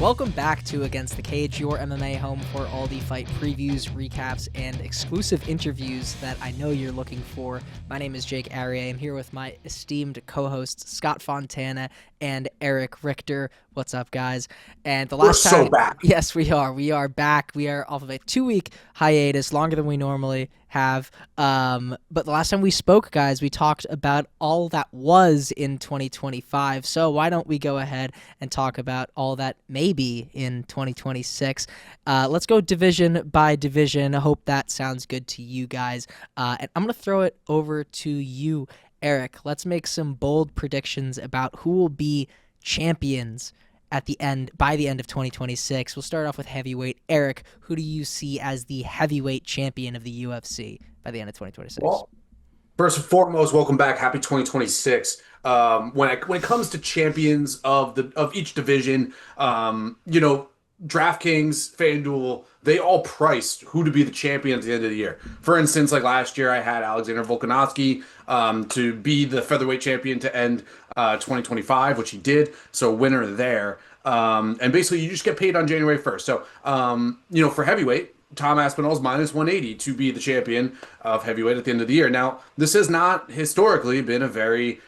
Welcome back to Against the Cage, your MMA home for all the fight previews, recaps, and exclusive interviews that I know you're looking for. My name is Jake Aryeh. I'm here with my esteemed co-hosts, Scott Fontana and Erich Richter. What's up, guys? And the last We're so back. Yes, we are. We are back. We are off of a 2-week hiatus, longer than we normally have. But the last time we spoke, guys, we talked about all that was in 2025. So why don't we go ahead and talk about all that may be in 2026? Let's go division by division. I hope that sounds good to you guys. And I'm going to throw it over to you, Erich. Let's make some bold predictions about who will be champions by the end of 2026. We'll start off with heavyweight. Erich, who do you see as the heavyweight champion of the UFC by the end of 2026? Well, first and foremost, welcome back. Happy 2026. When it comes to champions of each division, DraftKings, FanDuel, they all priced who to be the champion at the end of the year. For instance, like last year, I had Alexander Volkanovski to be the featherweight champion to end 2025, which he did. So winner there. And basically, you just get paid on January 1st. So, for heavyweight, Tom Aspinall's minus 180 to be the champion of heavyweight at the end of the year. Now, this has not historically been a very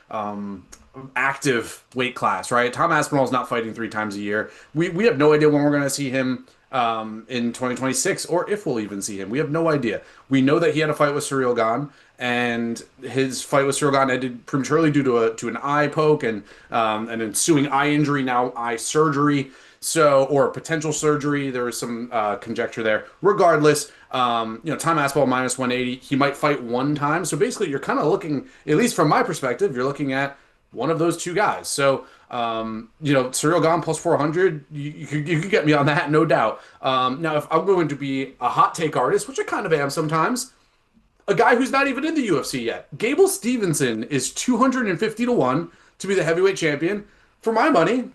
active weight class, right? Tom Aspinall's not fighting 3 times a year. We have no idea when we're going to see him in 2026 or if we'll even see him. We have no idea. We know that he had a fight with Ciryl Gane, and his fight with Ciryl Gane ended prematurely due to an eye poke and an ensuing eye injury, now eye surgery. So, or potential surgery. There was some conjecture there. Regardless, Tom Aspinall minus 180. He might fight one time. So basically, you're kind of looking, at least from my perspective, you're looking at one of those two guys. So, Ciryl Gane plus 400, you could get me on that, no doubt. Now, if I'm going to be a hot take artist, which I kind of am sometimes, a guy who's not even in the UFC yet, Gable Stevenson is 250-1 to be the heavyweight champion. For my money,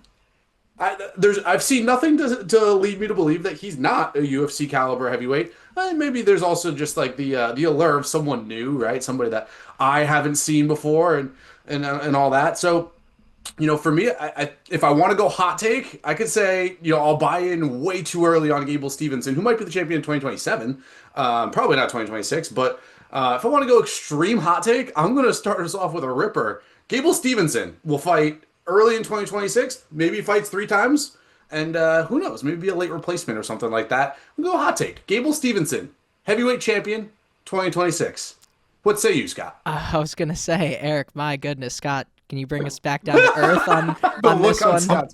I've seen nothing to lead me to believe that he's not a UFC caliber heavyweight. Maybe there's also just like the allure of someone new, right? Somebody that I haven't seen before and all that. So, for me, if I want to go hot take, I could say, I'll buy in way too early on Gable Stevenson, who might be the champion in 2027. Probably not 2026, but if I want to go extreme hot take, I'm going to start us off with a ripper. Gable Stevenson will fight early in 2026, maybe fights 3 times, and who knows, maybe be a late replacement or something like that. We'll go hot take. Gable Stevenson, heavyweight champion, 2026. What say you, Scott? I was going to say, Erich, my goodness, Scott, can you bring us back down to earth on this one?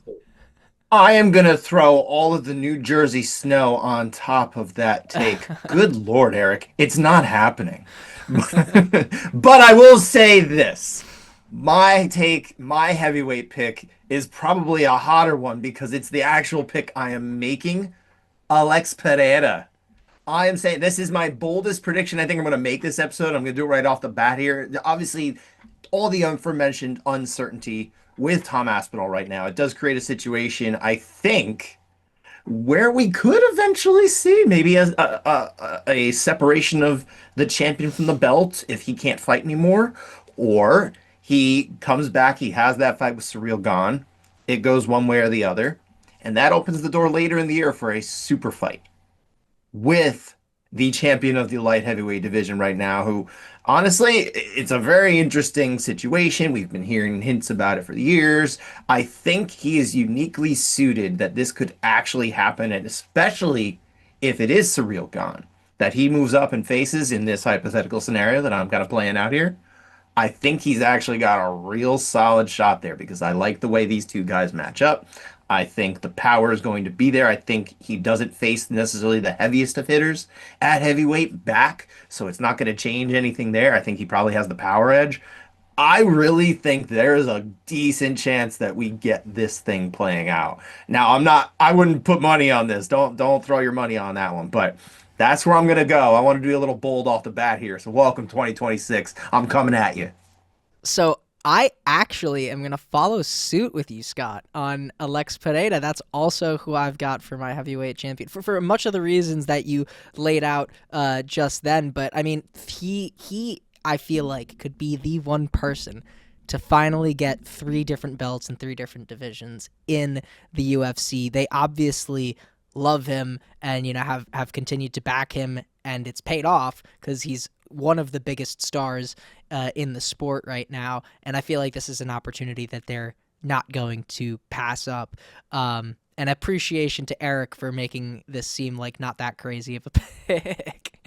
I am going to throw all of the New Jersey snow on top of that take. Good Lord, Erich, it's not happening. But I will say this. My heavyweight pick is probably a hotter one because it's the actual pick I am making. Alex Pereira. I am saying this is my boldest prediction. I think I'm going to make this episode. I'm going to do it right off the bat here. Obviously, all the aforementioned uncertainty with Tom Aspinall right now, it does create a situation, I think, where we could eventually see maybe a separation of the champion from the belt if he can't fight anymore, or he comes back, he has that fight with Ciryl Gane. It goes one way or the other. And that opens the door later in the year for a super fight with the champion of the light heavyweight division right now, who, honestly, it's a very interesting situation. We've been hearing hints about it for years. I think he is uniquely suited that this could actually happen, and especially if it is Ciryl Gane, that he moves up and faces in this hypothetical scenario that I'm kind of playing out here. I think he's actually got a real solid shot there because I like the way these two guys match up. I think the power is going to be there. I think he doesn't face necessarily the heaviest of hitters at heavyweight back, so it's not going to change anything there. I think he probably has the power edge. I really think there's a decent chance that we get this thing playing out. Now, I wouldn't put money on this. Don't throw your money on that one, but that's where I'm going to go. I want to do a little bold off the bat here. So welcome 2026. I'm coming at you. So I actually am going to follow suit with you, Scott, on Alex Pereira. That's also who I've got for my heavyweight champion for much of the reasons that you laid out just then. But I mean, he I feel like could be the one person to finally get 3 different belts in 3 different divisions in the UFC. They obviously love him and have continued to back him, and it's paid off because he's one of the biggest stars in the sport right now, and I feel like this is an opportunity that they're not going to pass up. And appreciation to Erich for making this seem like not that crazy of a pick.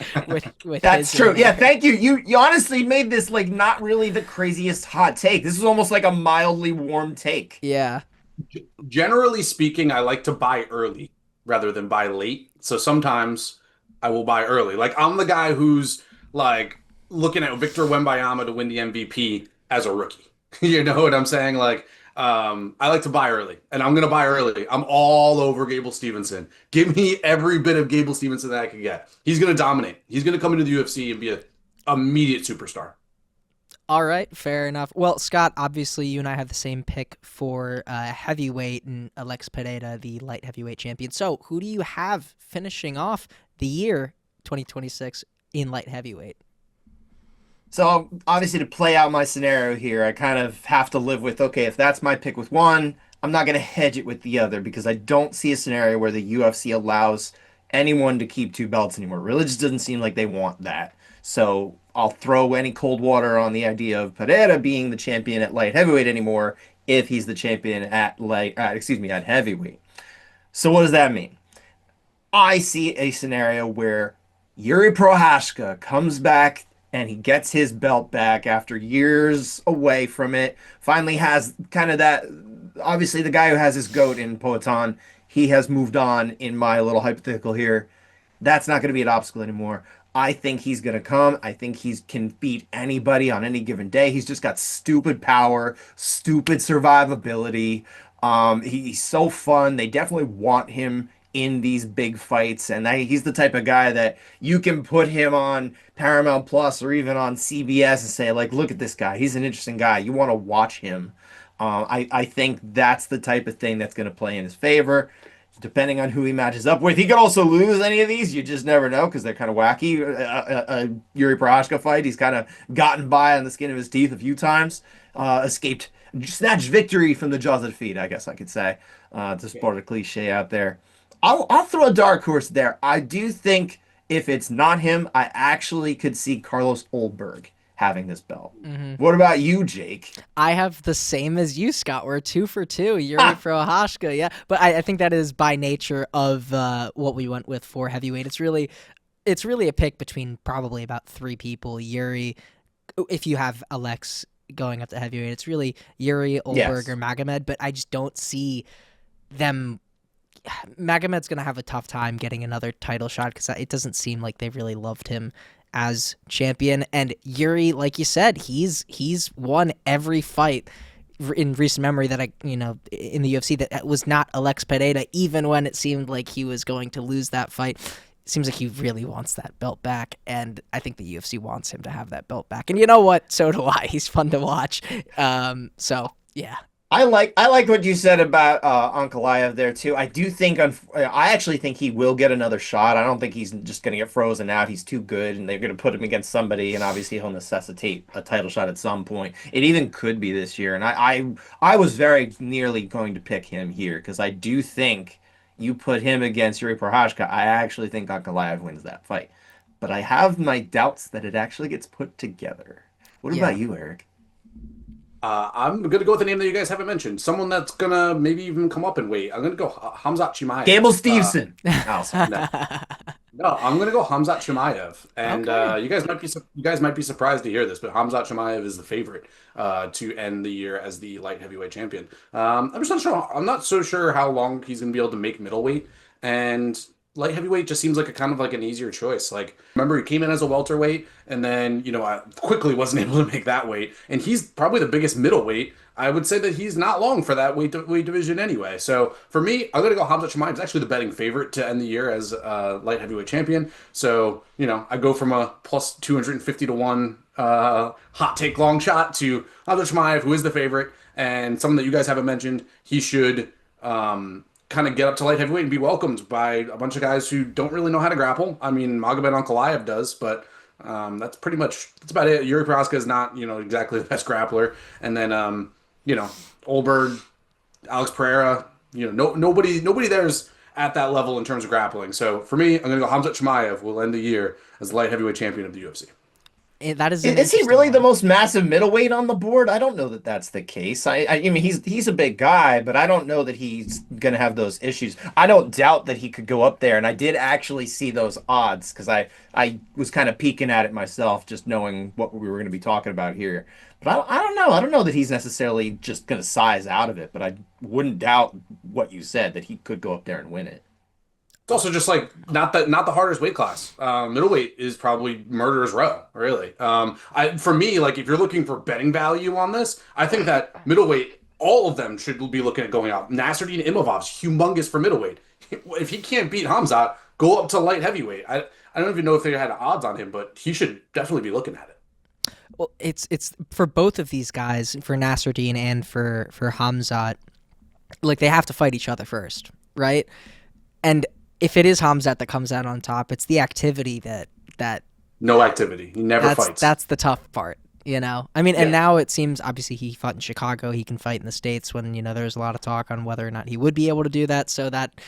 with That's his true. Yeah, thank you. You honestly made this like not really the craziest hot take. This is almost like a mildly warm take. Yeah. Generally speaking, I like to buy early rather than buy late. So sometimes I will buy early. Like I'm the guy who's like looking at Victor Wembanyama to win the MVP as a rookie. You know what I'm saying? Like I like to buy early, and I'm gonna buy early. I'm all over Gable Stevenson. Give me every bit of Gable Stevenson that I can get. He's gonna dominate. He's gonna come into the UFC and be an immediate superstar. All right, fair enough. Well, Scott, obviously you and I have the same pick for heavyweight and Alex Pereira, the light heavyweight champion. So who do you have finishing off the year 2026 in light heavyweight? So obviously to play out my scenario here, I kind of have to live with, okay, if that's my pick with one, I'm not going to hedge it with the other because I don't see a scenario where the UFC allows anyone to keep 2 belts anymore. It really just doesn't seem like they want that. So I'll throw any cold water on the idea of Pereira being the champion at light heavyweight anymore if he's the champion at at heavyweight. So what does that mean? I see a scenario where Yuri Prohashka comes back and he gets his belt back after years away from it. Finally has kind of that. Obviously, the guy who has his goat in Poatan, he has moved on in my little hypothetical here. That's not going to be an obstacle anymore. I think he's going to come. I think he can beat anybody on any given day. He's just got stupid power, stupid survivability. He's so fun. They definitely want him in these big fights, and he's the type of guy that you can put him on Paramount Plus or even on CBS and say, like, look at this guy. He's an interesting guy. You want to watch him. I think that's the type of thing that's going to play in his favor depending on who he matches up with. He could also lose any of these. You just never know because they're kind of wacky. Yuri Prohashka fight, he's kind of gotten by on the skin of his teeth a few times. Escaped, snatched victory from the jaws of defeat, I guess I could say, to sport a cliche out there. I'll throw a dark horse there. I do think if it's not him, I actually could see Carlos Ulberg having this belt. What about you, Jake? I have the same as you, Scott. We're 2 for 2. Yuri Prohashka, yeah. But I think that is by nature of what we went with for heavyweight. It's really a pick between probably about 3 people. Yuri, if you have Alex going up to heavyweight, it's really Yuri, Ulberg, or Magomed. But I just don't see them. Magomed's going to have a tough time getting another title shot because it doesn't seem like they really loved him as champion. And Yuri, like you said, he's won every fight in recent memory that in the UFC that was not Alex Pereira, even when it seemed like he was going to lose that fight. It seems like he really wants that belt back, and I think the UFC wants him to have that belt back. And you know what? So do I. He's fun to watch. So yeah. I like what you said about Ankalaev there too. I do think I actually think he will get another shot. I don't think he's just going to get frozen out. He's too good, and they're going to put him against somebody, and obviously he'll necessitate a title shot at some point. It even could be this year, and I was very nearly going to pick him here because I do think you put him against Yuri Prohashka. I actually think Ankalaev wins that fight, but I have my doubts that it actually gets put together. What about you, Eric? I'm going to go with the name that you guys haven't mentioned. Someone that's going to maybe even come up in weight. I'm going to go Khamzat Chimaev. Gable Stevenson. No, I'm going to go Khamzat Chimaev. And okay. You guys might be surprised to hear this, but Khamzat Chimaev is the favorite to end the year as the light heavyweight champion. I'm just not sure. I'm not so sure how long he's going to be able to make middleweight. And light heavyweight just seems like an easier choice. Like, remember, he came in as a welterweight, and then I quickly wasn't able to make that weight. And he's probably the biggest middleweight. I would say that he's not long for that weight division anyway. So for me, I'm gonna go Khamzat Chimaev. He's actually the betting favorite to end the year as light heavyweight champion. So I go from a plus 250 to 1 hot take long shot to Khamzat Chimaev, who is the favorite, and someone that you guys haven't mentioned. He should kind of get up to light heavyweight and be welcomed by a bunch of guys who don't really know how to grapple. I mean, Magomed Ankalaev does, but That's about it. Yuri Prohaska is not, exactly the best grappler. And then, Olberg, Alex Pereira, nobody there's at that level in terms of grappling. So for me, I'm gonna go Hamzat Chimaev will end the year as the light heavyweight champion of the UFC. That is an Is he interesting really the one. most massive middleweight on the board? I don't know that that's the case. I mean, he's a big guy, but I don't know that he's gonna have those issues. I don't doubt that he could go up there, and I did actually see those odds because I was kind of peeking at it myself, just knowing what we were going to be talking about here. But I don't know. I don't know that he's necessarily just going to size out of it, but I wouldn't doubt what you said that he could go up there and win it. It's also just like not the hardest weight class. Middleweight is probably murderer's row, really. For me, like if you're looking for betting value on this, I think that middleweight, all of them should be looking at going up. Nasruddin Imovov's humongous for middleweight. If he can't beat Hamzat, go up to light heavyweight. I don't even know if they had odds on him, but he should definitely be looking at it. Well, it's for both of these guys, for Nasruddin and for Hamzat, like they have to fight each other first, right? And if it is Hamzat that comes out on top, it's the activity that No activity. He never fights. that's the tough part, you know. I mean, and Yeah. now it seems obviously he fought in Chicago. He can fight in the States when there's a lot of talk on whether or not he would be able to do that. So that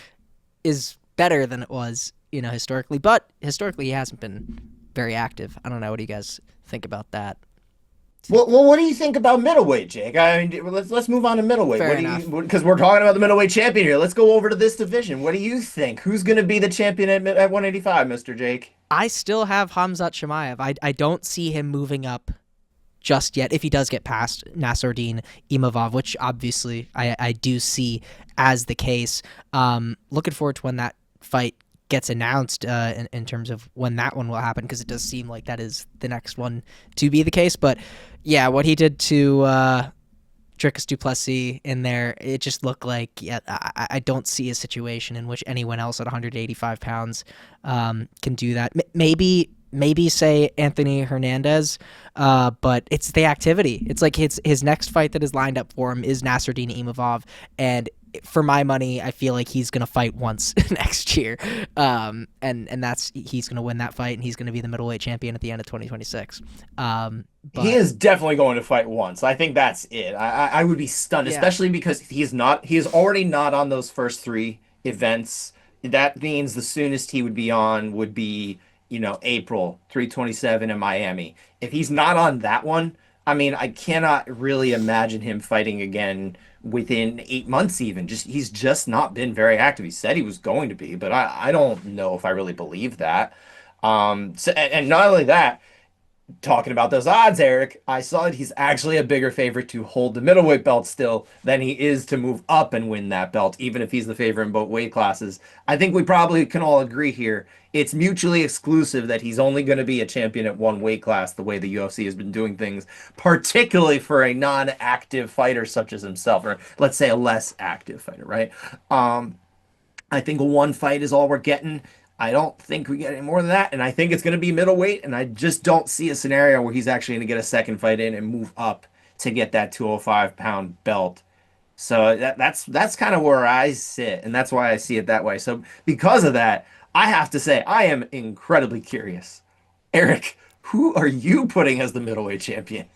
is better than it was, historically. But historically, he hasn't been very active. I don't know. What do you guys think about that? Well, what do you think about middleweight, Jake? I mean, let's move on to middleweight. Fair What do enough. you? Because we're talking about the middleweight champion here. Let's go over to this division. What do you think? Who's going to be the champion at 185, Mister Jake? I still have Hamzat Chimaev. I don't see him moving up just yet if he does get past Nasruddin Imavov, which obviously I do see as the case. Looking forward to when that fight gets announced in terms of when that one will happen, because it does seem like that is the next one to be the case. But yeah, what he did to Dricus du Plessis in there, it just looked like, yeah, I don't see a situation in which anyone else at 185 pounds can do that. Maybe say Anthony Hernandez, but it's the activity. It's like his next fight that is lined up for him is Nasruddin Imavov, and for my money, I feel like he's gonna fight once next year, and that's he's gonna win that fight, and he's gonna be the middleweight champion at the end of 2026. He But is definitely going to fight once. I think that's it. I would be stunned, yeah, especially because he is already not on those first three events. That means the soonest he would be on would be, April 327 in Miami. If he's not on that one, I mean, I cannot really imagine him fighting again within 8 months even. He's just not been very active. He said he was going to be, but I don't know if I really believe that. And not only that, talking about those odds, Eric, I saw that he's actually a bigger favorite to hold the middleweight belt still than he is to move up and win that belt, even if he's the favorite in both weight classes. I think we probably can all agree here. It's mutually exclusive that he's only going to be a champion at one weight class, the way the UFC has been doing things, particularly for a non-active fighter such as himself, or let's say a less active fighter, right? I think one fight is all we're getting. I don't think we get any more than that. And I think it's going to be middleweight. And I just don't see a scenario where he's actually going to get a second fight in and move up to get that 205-pound belt. So that's kind of where I sit. And that's why I see it that way. So because of that, I have to say, I am incredibly curious. Eric, who are you putting as the middleweight champion?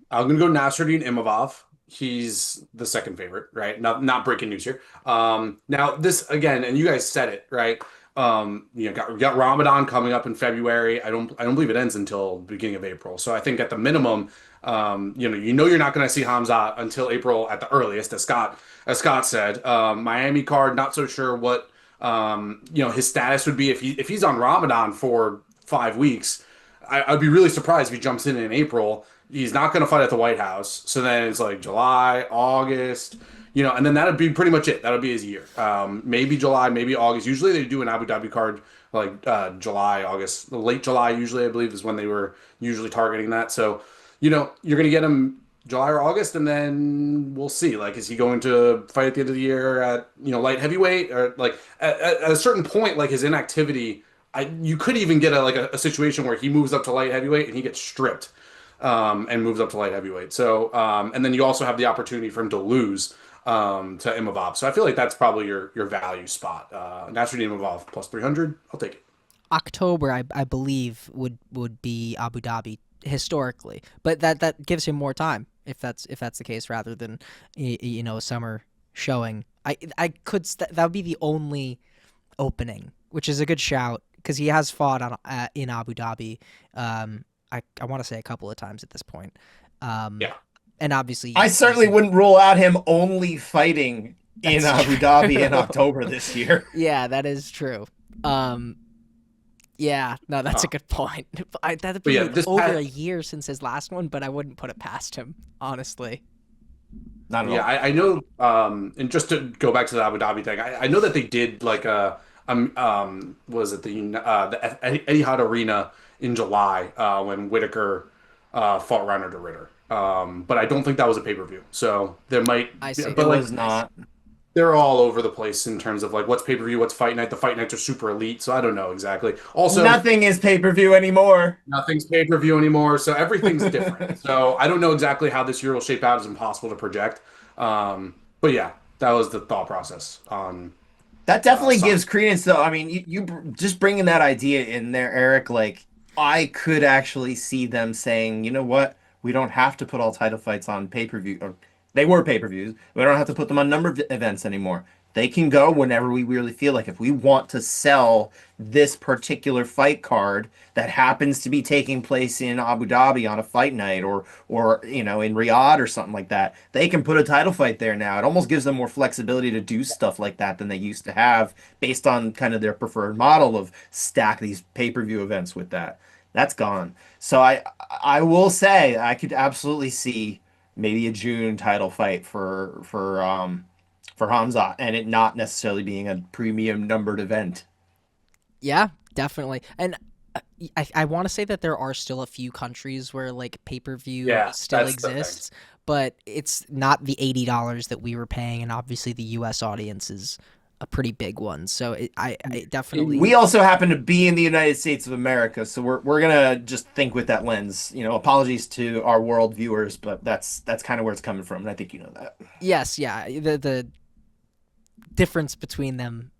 I'm gonna go Nasruddin Imavov. He's the second favorite, right? Not breaking news here. Now this again, and you guys said it, right? We got Ramadan coming up in February. I don't believe it ends until the beginning of April. So I think at the minimum, you're not going to see Hamzat until April at the earliest, as Scott said. Miami card, not so sure what his status would be if he's on Ramadan for 5 weeks. I'd be really surprised if he jumps in April. He's not going to fight at the White House. So then it's like July, August, and then that'd be pretty much it. That'll be his year. Maybe July, maybe August. Usually they do an Abu Dhabi card like July, August, late July, usually, I believe, is when they were usually targeting that. So, you're going to get him July or August, and then we'll see. Like, is he going to fight at the end of the year at, light heavyweight? Or like at a certain point, like his inactivity, you could even get a situation where he moves up to light heavyweight and he gets stripped and moves up to light heavyweight. So, and then you also have the opportunity for him to lose to Imavov. So I feel like that's probably your value spot. Nasruddin Imavov plus 300. I'll take it. October, I believe would be Abu Dhabi historically, but that gives him more time if that's the case, rather than a summer showing. I could that would be the only opening, which is a good shout because he has fought on in Abu Dhabi. I want to say a couple of times at this point, um, Yeah. and obviously I he's certainly wouldn't rule out him only fighting in that's Abu Dhabi in true. October this year. Yeah, that is true. Um, yeah, no, that's a Uh, good point. That'd but be yeah, like this over past, a year since his last one, but I wouldn't put it past him, honestly. Not at yeah, all. I know. And just to go back to the Abu Dhabi thing, I know that they did like a was it the Etihad Arena in July when Whitaker fought Reiner to Ritter. But I don't think that was a pay-per-view. So there might I be, see. It but like was not. they're all over the place in terms of like what's pay-per-view, what's fight night. The fight nights are super elite, so I don't know exactly. Also, Nothing is pay-per-view anymore. nothing's pay-per-view anymore, so everything's different. So I don't know exactly how this year will shape out. It's impossible to project. But yeah, that was the thought process on That definitely some. gives credence, though. I mean, just bringing that idea in there, Eric, like, I could actually see them saying, you know what? We don't have to put all title fights on pay-per-view. Or they were pay-per-views. We don't have to put them on number of events anymore. They can go whenever we really feel like. If we want to sell this particular fight card that happens to be taking place in Abu Dhabi on a fight night, or in Riyadh or something like that, they can put a title fight there now. It almost gives them more flexibility to do stuff like that than they used to have, based on kind of their preferred model of stack these pay-per-view events with that. That's gone. So I will say I could absolutely see maybe a June title fight for Hamza, and it not necessarily being a premium numbered event. Yeah, definitely. And I want to say that there are still a few countries where like pay per view Yeah, still that's the thing. exists, but it's not the $80 that we were paying, and obviously the U.S. audience is a pretty big one. So I We definitely. also happen to be in the United States of America, so we're gonna just think with that lens. Apologies to our world viewers, but that's kind of where it's coming from, and I think you know that. Yes, yeah. The difference between them,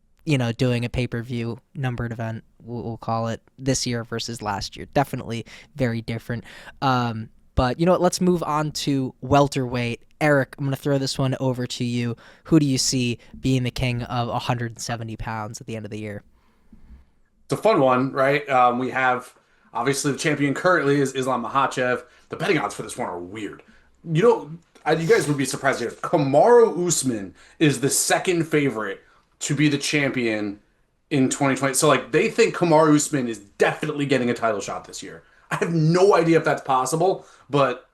doing a pay per view numbered event, we'll call it, this year versus last year, definitely very different. But you know what? Let's move on to welterweight. Eric, I'm going to throw this one over to you. Who do you see being the king of 170 pounds at the end of the year? It's a fun one, right? We have obviously the champion currently is Islam Makhachev. The betting odds for this one are weird. You know, you guys would be surprised here. Kamaru Usman is the second favorite to be the champion in 2020. So like they think Kamaru Usman is definitely getting a title shot this year. I have no idea if that's possible, but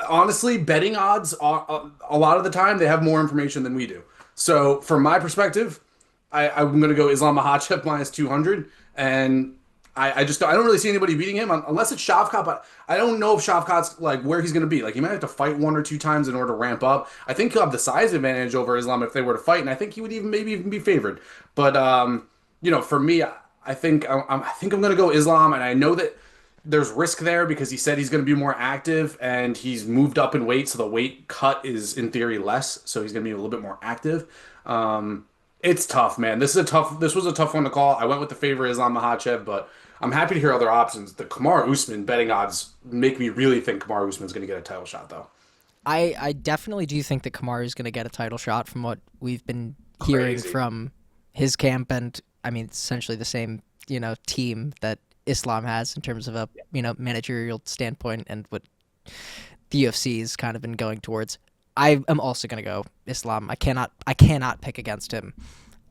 honestly, betting odds are, a lot of the time they have more information than we do. So from my perspective, I'm going to go Islam Makhachev minus 200, and I just I don't really see anybody beating him unless it's Shavkat. But I don't know if Shavkat's like where he's going to be. Like he might have to fight one or two times in order to ramp up. I think he'll have the size advantage over Islam if they were to fight, and I think he would even be favored. But for me, I think I think I'm going to go Islam, and I know that there's risk there because he said he's going to be more active and he's moved up in weight, so the weight cut is in theory less, so he's going to be a little bit more active. It's tough, man. This was a tough one to call. I went with the favorite Islam Makhachev, but I'm happy to hear other options. The Kamaru Usman betting odds make me really think Kamaru Usman's going to get a title shot, though. I definitely do think that Kamaru is going to get a title shot from what we've been hearing Crazy. from his camp, and I mean, it's essentially the same, team that Islam has in terms of a, managerial standpoint and what the UFC has kind of been going towards. I am also going to go Islam. I cannot pick against him.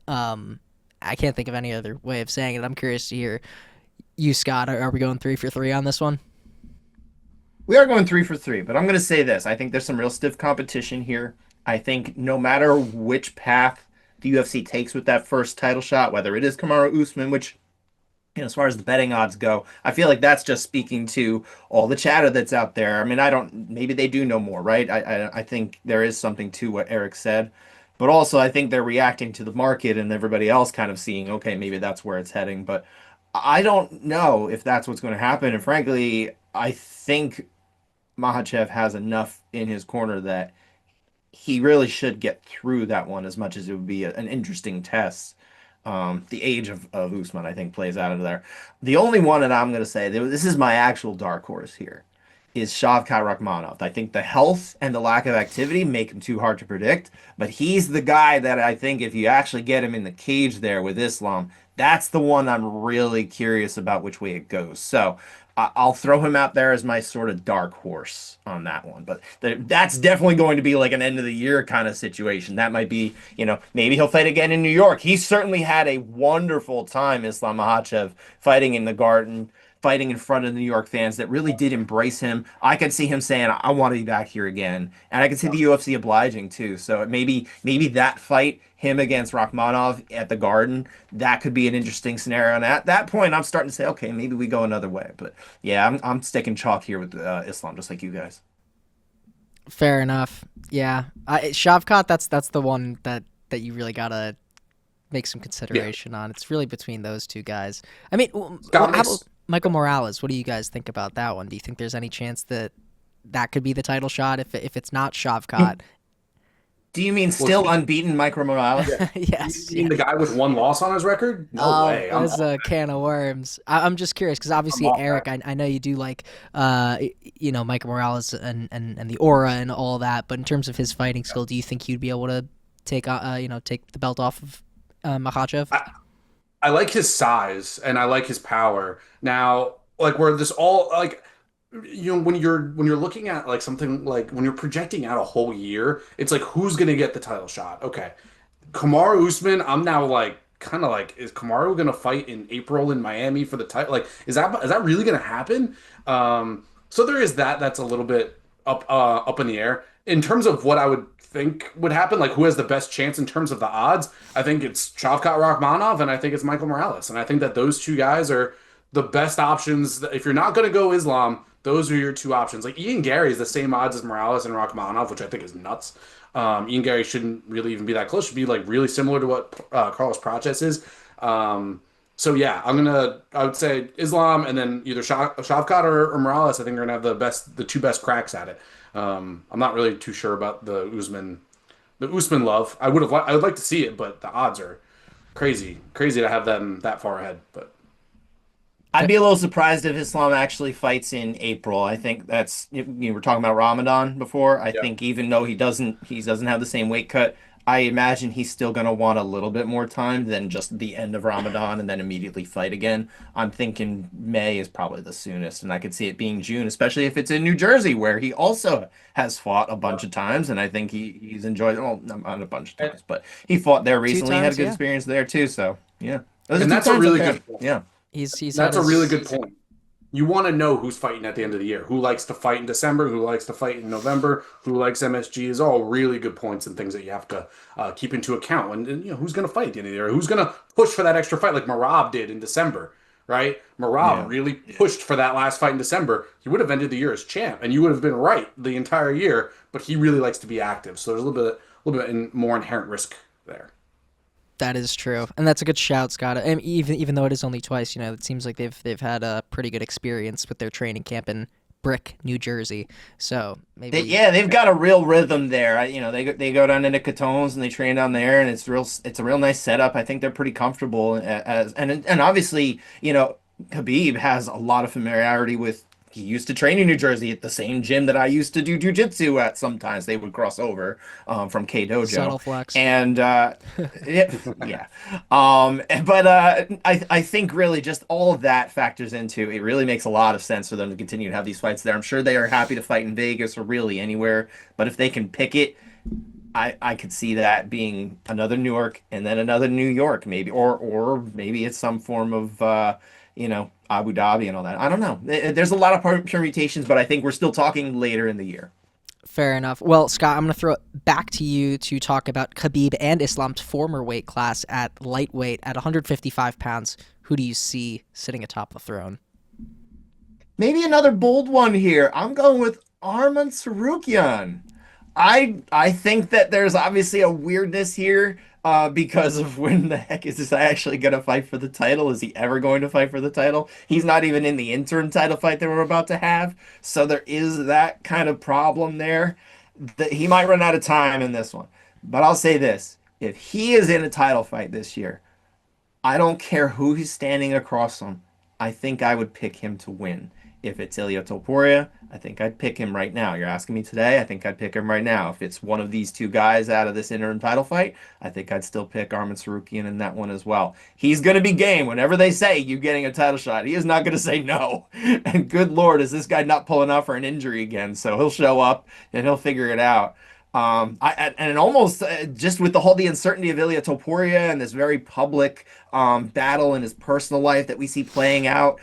I can't think of any other way of saying it. I'm curious to hear you, Scott. Are we going 3 for 3 on this one? We are going 3 for 3, but I'm going to say this. I think there's some real stiff competition here. I think no matter which path the UFC takes with that first title shot, whether it is Kamaru Usman, which, as far as the betting odds go, I feel like that's just speaking to all the chatter that's out there. I mean, I don't, maybe they do know more, right? I think there is something to what Eric said, but also I think they're reacting to the market and everybody else kind of seeing, okay, maybe that's where it's heading. But I don't know if that's what's going to happen. And frankly, I think Mahachev has enough in his corner that he really should get through that one, as much as it would be an interesting test. The age of Usman, I think, plays out of there. The only one that I'm going to say, this is my actual dark horse here, is Shavkat Rakhmonov. I think the health and the lack of activity make him too hard to predict, but he's the guy that I think if you actually get him in the cage there with Islam, that's the one I'm really curious about which way it goes. So I'll throw him out there as my sort of dark horse on that one. But that's definitely going to be like an end of the year kind of situation. That might be, maybe he'll fight again in New York. He certainly had a wonderful time, Islam Makhachev, fighting in the Garden, fighting in front of the New York fans that really did embrace him. I could see him saying, "I want to be back here again," and I could see the UFC obliging too. So maybe that fight, him against Rakhmonov at the Garden, that could be an interesting scenario. And at that point, I'm starting to say, okay, maybe we go another way. But yeah, I'm sticking chalk here with Islam, just like you guys. Fair enough. Yeah, Shavkat. That's the one that you really gotta make some Yeah. consideration on. It's really between those two guys. I mean, Scott how about makes Michael Morales? What do you guys think about that one? Do you think there's any chance that that could be the title shot if it's not Shavkat? Do you mean well, still unbeaten Micro Morales? yeah. You Yes, mean yeah. the guy with one loss on his record? No Oh, way. that's a can of worms. I'm just curious because I'm obviously off Eric, that. I know you do like, Michael Morales and the aura and all that. But in terms of his fighting skill, do you think he'd be able to take the belt off of Makhachev? I like his size and I like his power. Now, like where this all like when you're looking at like something like when you're projecting out a whole year, it's like who's gonna get the title shot? Okay. Kamaru Usman, I'm now like kind of like, is Kamaru gonna fight in April in Miami for the title? Like, is that really gonna happen? So there is that. That's a little bit up in the air in terms of what I would think would happen. Like, who has the best chance in terms of the odds? I think it's Shavkat Rakhmonov, and I think it's Michael Morales, and I think that those two guys are the best options. If you're not gonna go Islam, those are your two options. Like Ian Gary is the same odds as Morales and Rakhmonov, which I think is nuts. Ian Gary shouldn't really even be that close. Should be like really similar to what Carlos Prates is. So yeah, I would say Islam and then either Shavkat or Morales. I think are gonna have the two best cracks at it. I'm not really too sure about the Usman love. I would like to see it, but the odds are crazy to have them that far ahead. But I'd be a little surprised if Islam actually fights in April. I think that's you were talking about Ramadan before. I yeah, think even though he doesn't have the same weight cut, I imagine he's still going to want a little bit more time than just the end of Ramadan and then immediately fight again. I'm thinking May is probably the soonest, and I could see it being June, especially if it's in New Jersey where he also has fought a bunch of times, and I think he's enjoyed well, not a bunch of and, times, but he fought there Two recently, had a times, good yeah. experience there too. So yeah, those are and two that's a times. really Okay, good point. yeah. He's had That's a really his good point. You want to know who's fighting at the end of the year. Who likes to fight in December? Who likes to fight in November? Who likes MSG? Is all really good points and things that you have to keep into account. And who's going to fight at the end of the year? Who's going to push for that extra fight like Marab did in December, right? Marab Yeah. really pushed for that last fight in December. He would have ended the year as champ, and you would have been right the entire year. But he really likes to be active, so there's a little bit more inherent risk there. That is true, and that's a good shout, Scott. And even though it is only twice, it seems like they've had a pretty good experience with their training camp in Brick, New Jersey. So maybe Yeah, they've got a real rhythm there. They go down into Catones and they train down there, and it's a real nice setup. I think they're pretty comfortable and obviously, Khabib has a lot of familiarity with. He used to train in New Jersey at the same gym that I used to do jujitsu at. Sometimes they would cross over from K Dojo, subtle flex. and yeah. But I think really just all of that factors into it. Really makes a lot of sense for them to continue to have these fights there. I'm sure they are happy to fight in Vegas or really anywhere, but if they can pick it, I could see that being another Newark and then another New York, maybe, or maybe it's some form of Abu Dhabi and all that. I don't know. There's a lot of permutations, but I think we're still talking later in the year. Fair enough. Well, Scott, I'm going to throw it back to you to talk about Khabib and Islam's former weight class at lightweight at 155 pounds. Who do you see sitting atop the throne? Maybe another bold one here. I'm going with Arman Tsarukyan. I think that there's obviously a weirdness here because of when the heck is this guy actually going to fight for the title? Is he ever going to fight for the title? He's not even in the interim title fight that we're about to have. So there is that kind of problem there. That he might run out of time in this one. But I'll say this. If he is in a title fight this year, I don't care who he's standing across from. I think I would pick him to win. If it's Ilya Topuria, I think I'd pick him right now. You're asking me today, I think I'd pick him right now. If it's one of these two guys out of this interim title fight, I think I'd still pick Arman Tsarukyan in that one as well. He's going to be game. Whenever they say you getting a title shot, he is not going to say no. And good Lord, is this guy not pulling out for an injury again? So he'll show up and he'll figure it out. And almost just with the uncertainty of Ilya Topuria and this very public battle in his personal life that we see playing out,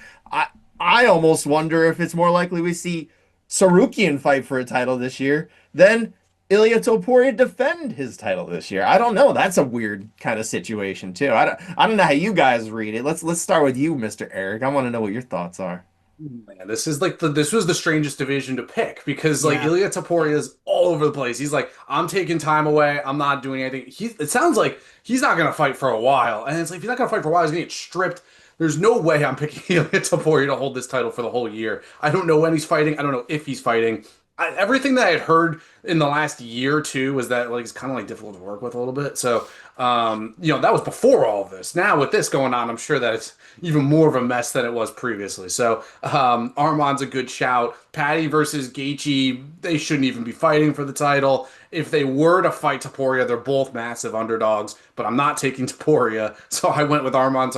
I almost wonder if it's more likely we see Tsarukyan fight for a title this year than Ilya Topuria defend his title this year. I don't know. That's a weird kind of situation too. I don't know how you guys read it. Let's start with you, Mr. Eric. I want to know what your thoughts are. Man, this was the strangest division to pick because like Yeah. Ilya Taporia is all over the place. He's like, I'm taking time away. I'm not doing anything. It sounds like he's not gonna fight for a while. And it's like if he's not gonna fight for a while, he's gonna get stripped. There's no way I'm picking Ilya Taporia to hold this title for the whole year. I don't know when he's fighting. I don't know if he's fighting. Everything that I had heard in the last year or two was that like it's kind of like difficult to work with a little bit. So that was before all of this. Now with this going on, I'm sure that it's even more of a mess than it was previously. So Arman's a good shout. Patty versus Gaethje, they shouldn't even be fighting for the title. If they were to fight Taporia, they're both massive underdogs, but I'm not taking Taporia, so I went with Arman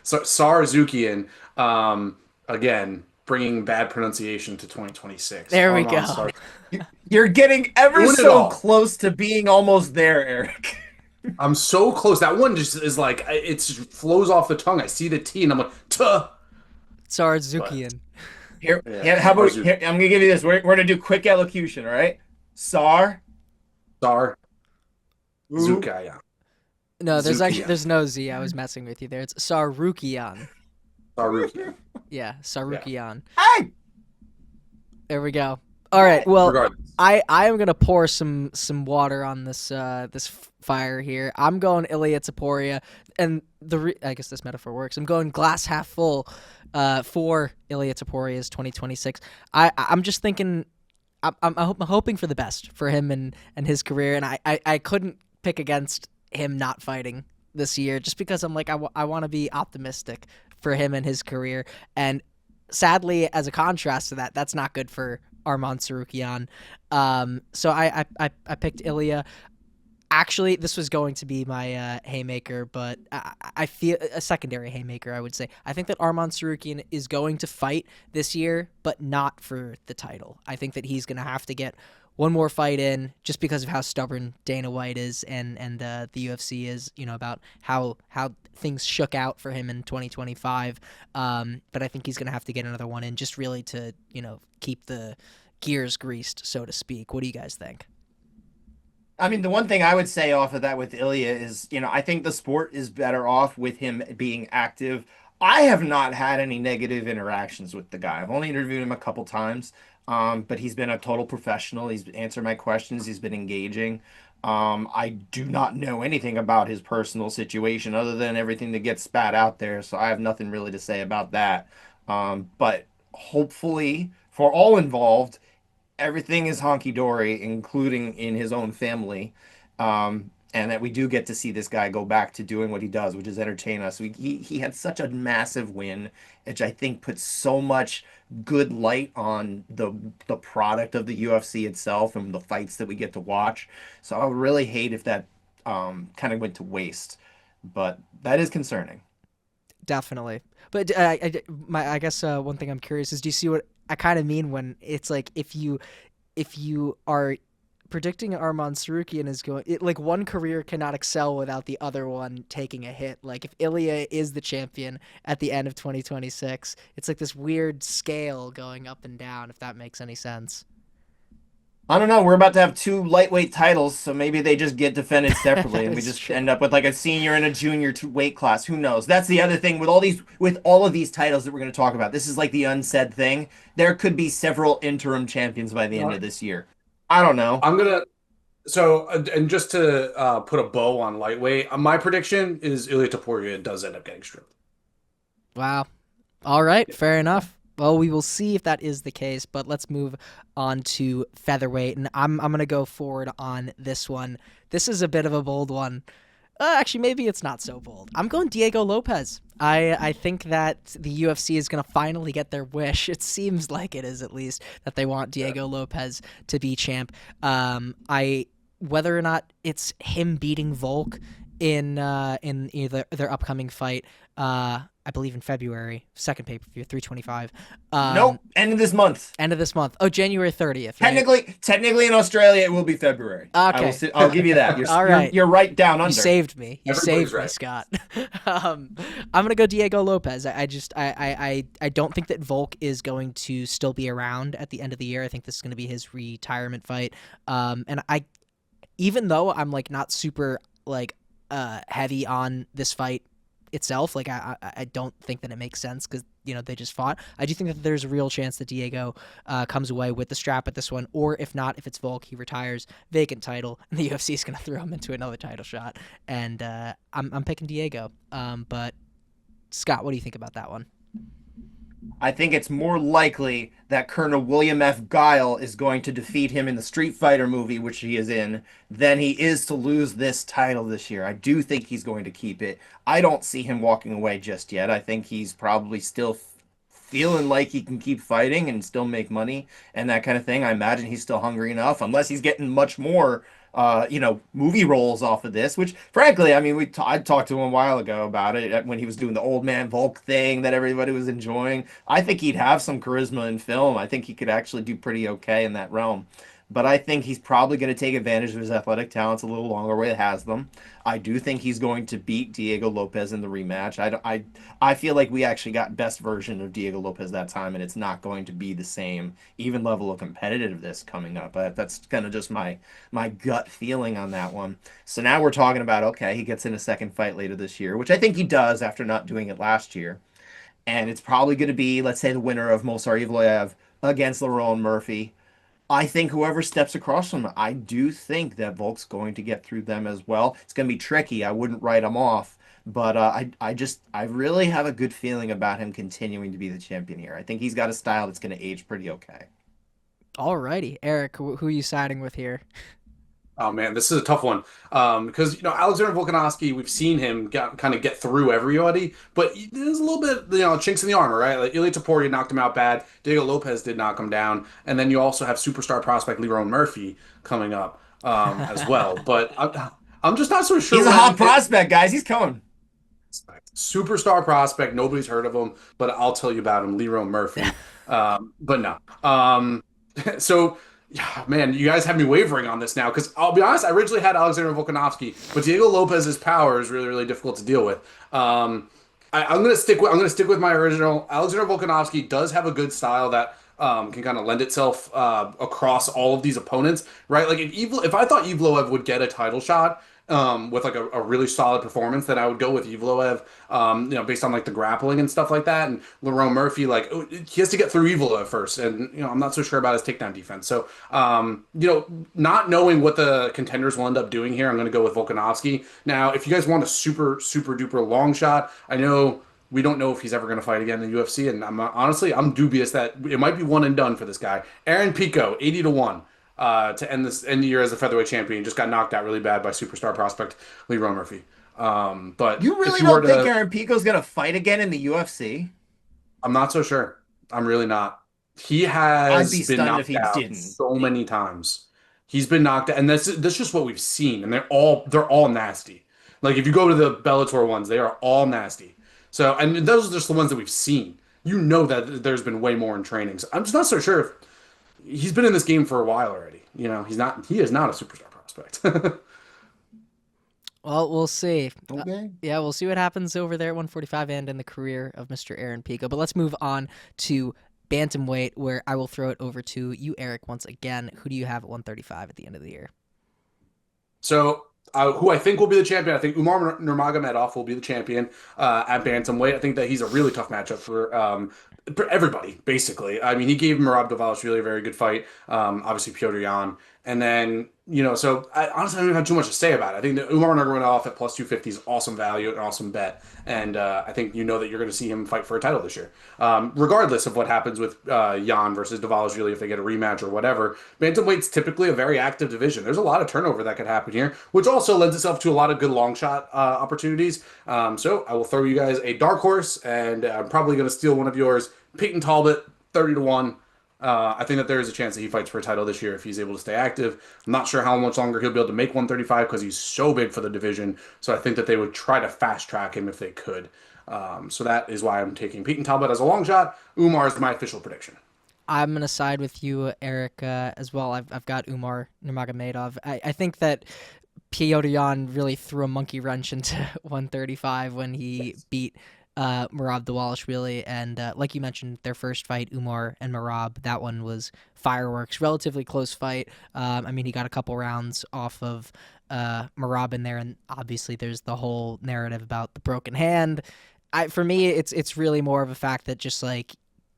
Tsarukyan. Again, bringing bad pronunciation to 2026. There we Arman go. Tsar- You're getting ever Doing it so all. close to being almost there, Eric. I'm so close. That one just is like it just flows off the tongue. I see the T and I'm like, tuh. Tsarukyan. Here, Yeah, yeah, how about Tsarukyan. here, I'm gonna give you this. We're gonna do quick elocution, all right? Sar, Tsar Ooh. Zukaya. No, Zukian. there's no Z. I was messing with you there. It's Tsarukyan. Tsarukyan. Yeah, Tsarukyan. Hey, There we go. All right. Well, Regardless. I am gonna pour some water on this fire here. I'm going Ilya Taporia, and I guess this metaphor works. I'm going glass half full, for Ilya Taporia's 2026. I'm just thinking, I'm hoping for the best for him and his career, and I couldn't pick against him not fighting this year just because I'm like I want to be optimistic for him and his career, and sadly, as a contrast to that, that's not good for Arman Tsarukyan. So I picked Ilya. Actually, this was going to be my haymaker, but I feel a secondary haymaker, I would say. I think that Arman Tsarukyan is going to fight this year, but not for the title. I think that he's going to have to get one more fight in just because of how stubborn Dana White is and the UFC is, about how things shook out for him in 2025. But I think he's going to have to get another one in just really to, keep the gears greased, so to speak. What do you guys think? I mean, the one thing I would say off of that with Ilya is, I think the sport is better off with him being active. I have not had any negative interactions with the guy. I've only interviewed him a couple times, but he's been a total professional. He's answered my questions. He's been engaging. I do not know anything about his personal situation other than everything that gets spat out there, so I have nothing really to say about that. But hopefully, for all involved, everything is honky dory, including in his own family. And that we do get to see this guy go back to doing what he does, which is entertain us. He had such a massive win, which I think puts so much good light on the product of the UFC itself and the fights that we get to watch. So I would really hate if that kind of went to waste, but that is concerning. Definitely. But I guess one thing I'm curious is, do you see what I kind of mean when it's like if you are predicting Arman Tsarukyan is going like one career cannot excel without the other one taking a hit. Like if Ilya is the champion at the end of 2026, it's like this weird scale going up and down. If that makes any sense. I don't know. We're about to have two lightweight titles, so maybe they just get defended separately, and we It's just true. end up with like a senior and a junior weight class. Who knows? That's the other thing with all of these titles that we're going to talk about. This is like the unsaid thing. There could be several interim champions by the end of this year. I don't know. I'm gonna and just to put a bow on lightweight, my prediction is Ilya Taporia does end up getting stripped. Wow. All right. Fair enough. Well, we will see if that is the case, but let's move on to featherweight, and I'm gonna go forward on this one. This is a bit of a bold one. Actually, maybe it's not so bold. I'm going Diego Lopez. I think that the UFC is going to finally get their wish. It seems like it is, at least, that they want Diego Lopez to be champ. I Whether or not it's him beating Volk in either their upcoming fight, I believe in February, second pay per view, 325. Nope. End of this month. End of this month. Oh, January 30th. Right? Technically in Australia it will be February. Okay. I'll give you that. All right. You're right down under. You saved me. You Everybody's saved me, right. Scott. I'm gonna go Diego Lopez. I don't think that Volk is going to still be around at the end of the year. I think this is gonna be his retirement fight. And even though I'm like not super like heavy on this fight itself, like I don't think that it makes sense because they just fought. I do think that there's a real chance that Diego comes away with the strap at this one, or if not, if it's Volk, he retires, vacant title, and the UFC is gonna throw him into another title shot. And I'm picking Diego. But Scott, what do you think about that one? I think it's more likely that Colonel William F. Guile is going to defeat him in the Street Fighter movie, which he is in, than he is to lose this title this year. I do think he's going to keep it. I don't see him walking away just yet. I think he's probably still feeling like he can keep fighting and still make money and that kind of thing. I imagine he's still hungry enough, unless he's getting much more movie roles off of this, which frankly, I mean, I talked to him a while ago about it when he was doing the old man Volk thing that everybody was enjoying. I think he'd have some charisma in film. I think he could actually do pretty okay in that realm. But I think he's probably going to take advantage of his athletic talents a little longer where he has them. I do think he's going to beat Diego Lopez in the rematch. I feel like we actually got best version of Diego Lopez that time, and it's not going to be the same even level of competitiveness coming up. That's kind of just my gut feeling on that one. So now we're talking about, okay, he gets in a second fight later this year, which I think he does after not doing it last year. And it's probably going to be, let's say, the winner of Movsar Evloev against Lerone Murphy. I think whoever steps across from him, I do think that Volk's going to get through them as well. It's going to be tricky. I wouldn't write him off, but I really have a good feeling about him continuing to be the champion here. I think he's got a style that's going to age pretty okay. Alrighty, Eric, who are you siding with here? Oh man, this is a tough one. Because Alexander Volkanovski, we've seen him kind of get through everybody, but there's a little bit chinks in the armor, right? Like Ilia Topuria knocked him out bad. Diego Lopez did knock him down, and then you also have superstar prospect Lerone Murphy coming up as well. But I'm just not so sure. He's a hot prospect, guys. He's coming. Superstar prospect, nobody's heard of him, but I'll tell you about him, Lerone Murphy. But no. So. Yeah, man, you guys have me wavering on this now because I'll be honest, I originally had Alexander Volkanovski, but Diego Lopez's power is really, really difficult to deal with. I'm gonna stick with my original. Alexander Volkanovski does have a good style that can kind of lend itself across all of these opponents, right? Like if I thought Evloev would get a title shot with like a really solid performance, then I would go with Evloev, based on like the grappling and stuff like that. And Lerone Murphy, like he has to get through Evloev first, and I'm not so sure about his takedown defense. So, not knowing what the contenders will end up doing here, I'm going to go with Volkanovski. Now, if you guys want a super super duper long shot, I know. We don't know if he's ever going to fight again in the UFC, and I'm dubious that it might be one and done for this guy. Aaron Pico, 80-1 to end the year as a featherweight champion. Just got knocked out really bad by superstar prospect Lerone Murphy. But you really don't think Aaron Pico's going to fight again in the UFC? I'm not so sure. I'm really not. He has been knocked out so many times. He's been knocked out, and that's just what we've seen, and they're all nasty. Like if you go to the Bellator ones, they are all nasty. So, and those are just the ones that we've seen. You know that there's been way more in training. So I'm just not so sure if he's been in this game for a while already. He is not a superstar prospect. Well, we'll see. Okay. Yeah, we'll see what happens over there at 145 and in the career of Mr. Aaron Pico. But let's move on to bantamweight, where I will throw it over to you, Eric, once again. Who do you have at 135 at the end of the year? So, who I think will be the champion, I think Umar Nurmagomedov will be the champion at bantamweight. I think that he's a really tough matchup for everybody, basically. I mean, he gave Merab Devalos really a very good fight. Obviously, Piotr Jan. And then So I honestly don't even have too much to say about it. I think that Umar Nurmagomedov at plus 250 is awesome value, an awesome bet, and I think that you're going to see him fight for a title this year, regardless of what happens with Jan versus Dvalishvili if they get a rematch or whatever. Bantamweight's typically a very active division. There's a lot of turnover that could happen here, which also lends itself to a lot of good long shot opportunities. So I will throw you guys a dark horse, and I'm probably going to steal one of yours, Peyton Talbot, 30-1. I think that there is a chance that he fights for a title this year if he's able to stay active. I'm not sure how much longer he'll be able to make 135 because he's so big for the division. So I think that they would try to fast track him if they could. So that is why I'm taking Peyton Talbot as a long shot. Umar is my official prediction. I'm gonna side with you, Eric, as well. I've got Umar Nurmagomedov. I think that Piotr Jan really threw a monkey wrench into 135 when he Yes. beat Merab Dvalishvili, and like you mentioned, their first fight, Umar and Merab, that one was fireworks, relatively close fight. I mean, he got a couple rounds off of Merab in there, and obviously there's the whole narrative about the broken hand. For me, it's really more of a fact that just like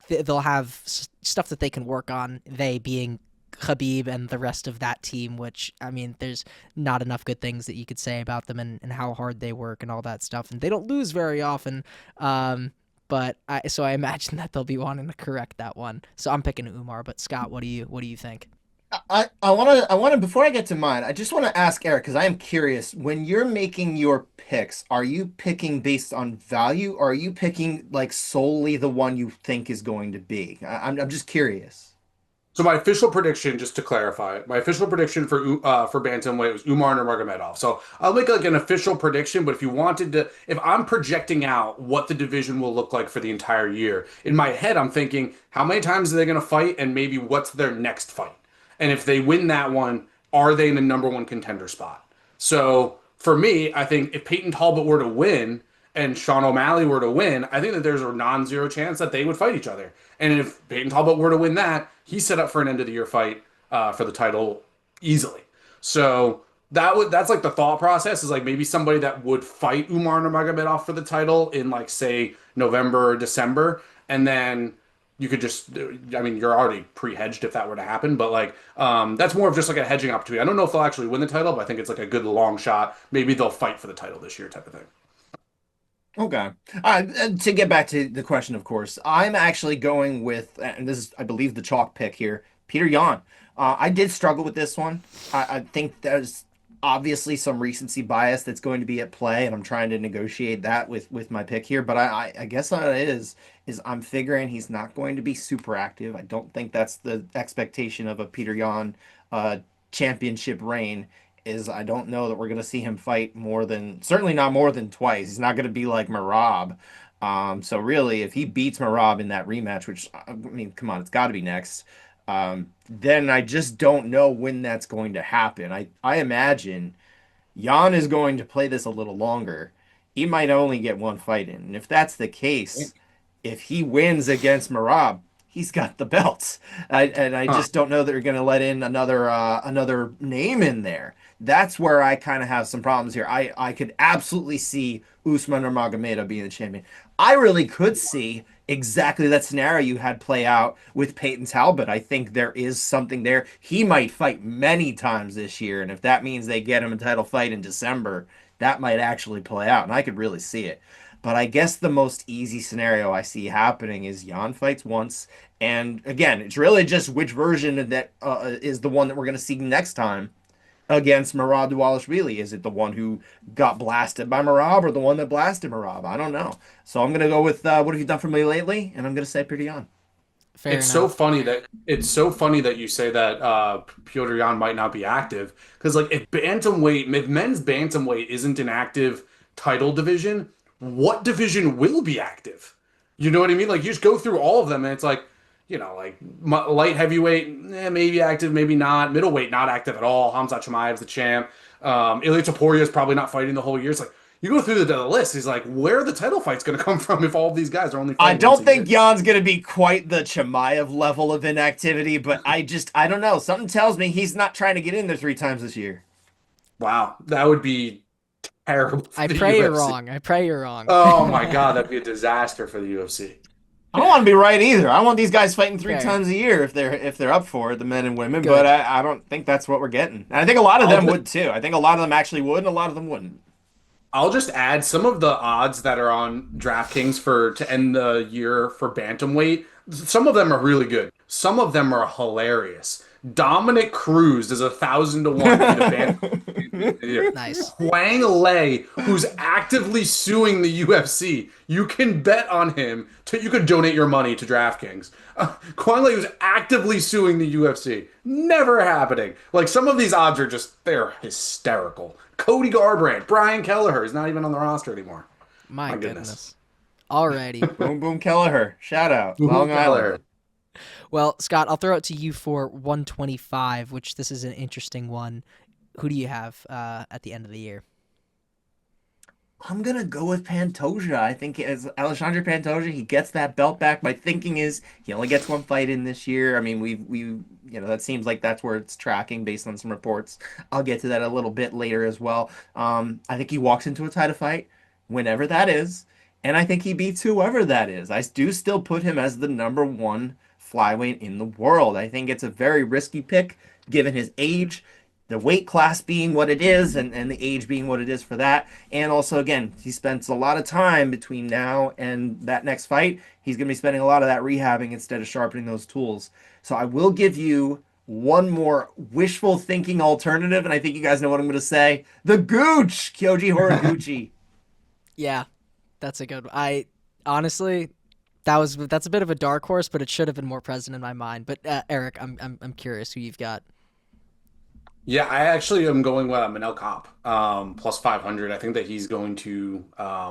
they'll have stuff that they can work on. They being Khabib and the rest of that team, which I mean, there's not enough good things that you could say about them and how hard they work and all that stuff. And they don't lose very often. So I imagine that they'll be wanting to correct that one. So I'm picking Umar. But Scott, what do you think? I want to before I get to mine, I just want to ask Eric because I am curious. When you're making your picks, are you picking based on value or are you picking like solely the one you think is going to be? I'm just curious. So my official prediction, just to clarify, my official prediction for bantamweight was Umar Nurmagomedov. So I'll make like an official prediction, but if I'm projecting out what the division will look like for the entire year, in my head I'm thinking how many times are they going to fight, and maybe what's their next fight, and if they win that one, are they in the number one contender spot? So for me, I think if Peyton Talbot were to win and Sean O'Malley were to win, I think that there's a non-zero chance that they would fight each other. And if Peyton Talbot were to win that, he's set up for an end of the year fight for the title easily. So that's like the thought process is like maybe somebody that would fight Umar Nurmagomedov for the title in like say November or December, and then you could just I mean you're already pre-hedged if that were to happen, but like that's more of just like a hedging opportunity. I don't know if they'll actually win the title, but I think it's like a good long shot. Maybe they'll fight for the title this year type of thing. Okay. And to get back to the question, of course, I'm actually going with, and this is, I believe, the chalk pick here, Peter Yan. I did struggle with this one. I think there's obviously some recency bias that's going to be at play, and I'm trying to negotiate that with my pick here. But I guess what it is I'm figuring he's not going to be super active. I don't think that's the expectation of a Peter Yan uh, championship reign is I don't know that we're going to see him fight more than certainly not more than twice. He's not going to be like Marab. So really, if he beats Marab in that rematch, which I mean, come on, it's got to be next. Then I just don't know when that's going to happen. I imagine Jan is going to play this a little longer. He might only get one fight in, and if that's the case, if he wins against Marab, he's got the belts. And I Huh. just don't know that you're going to let in another name in there. That's where I kind of have some problems here. I could absolutely see Usman or Magomedov being the champion. I really could see exactly that scenario you had play out with Peyton Talbot. I think there is something there. He might fight many times this year, and if that means they get him a title fight in December, that might actually play out, and I could really see it. But I guess the most easy scenario I see happening is Jan fights once, and again, it's really just which version that is the one that we're going to see next time against Merab Dvalishvili. Is it the one who got blasted by Merab or the one that blasted Merab? I don't know. So I'm going to go with what have you done for me lately? And I'm going to say Pretty Jan. Fair enough. It's so funny that you say that Piotr Jan might not be active because like if men's bantamweight isn't an active title division, what division will be active? You know what I mean? Like you just go through all of them and it's like like light heavyweight, maybe active, maybe not. Middleweight, not active at all. Hamzat Chimaev's the champ. Ilya Topuria is probably not fighting the whole year. It's like you go through the list. He's like, where are the title fights going to come from if all of these guys are only I fighting once don't a year? think Jan's going to be quite the Chimaev level of inactivity, but I don't know. Something tells me he's not trying to get in there three times this year. Wow, that would be terrible I for the pray you're UFC. wrong. I pray you're wrong. Oh my God, that'd be a disaster for the UFC. I don't want to be right either. I want these guys fighting three Fair. times a year if they're up for it, the men and women. But Good. I don't think that's what we're getting. And I think a lot of I'll them just would too. I think a lot of them actually would, and a lot of them wouldn't. I'll just add some of the odds that are on DraftKings for to end the year for bantamweight. Some of them are really good. Some of them are hilarious. Dominic Cruz is 1,000 to 1 to be the bantamweight of the year. Nice. Huang Lei, who's actively suing the UFC, you can bet on him. You could donate your money to DraftKings. Huang Lei, who's actively suing the UFC, never happening. Like some of these odds are they're hysterical. Cody Garbrandt, Brian Kelleher is not even on the roster anymore. My My goodness. Alrighty. Boom Boom Kelleher. Shout out. Who Long Kelleher? Island. Well, Scott, I'll throw it to you for 125, which this is an interesting one. Who do you have at the end of the year? I'm gonna go with Pantoja. I think as Alexandre Pantoja, he gets that belt back. My thinking is he only gets one fight in this year. I mean, that seems like that's where it's tracking based on some reports. I'll get to that a little bit later as well. I think he walks into a title fight, whenever that is, and I think he beats whoever that is. I do still put him as the number one flyweight in the world. I think it's a very risky pick given his age, the weight class being what it is, and the age being what it is for that. And also, again, he spends a lot of time between now and that next fight. He's going to be spending a lot of that rehabbing instead of sharpening those tools. So I will give you one more wishful thinking alternative, and I think you guys know what I'm going to say. The Gooch, Kyoji Horiguchi. Yeah, that's a good one. I honestly, that's a bit of a dark horse, but it should have been more present in my mind. But Eric, I'm curious who you've got. Yeah, I actually am going with Manel Kopp, plus 500. I think that he's going to, I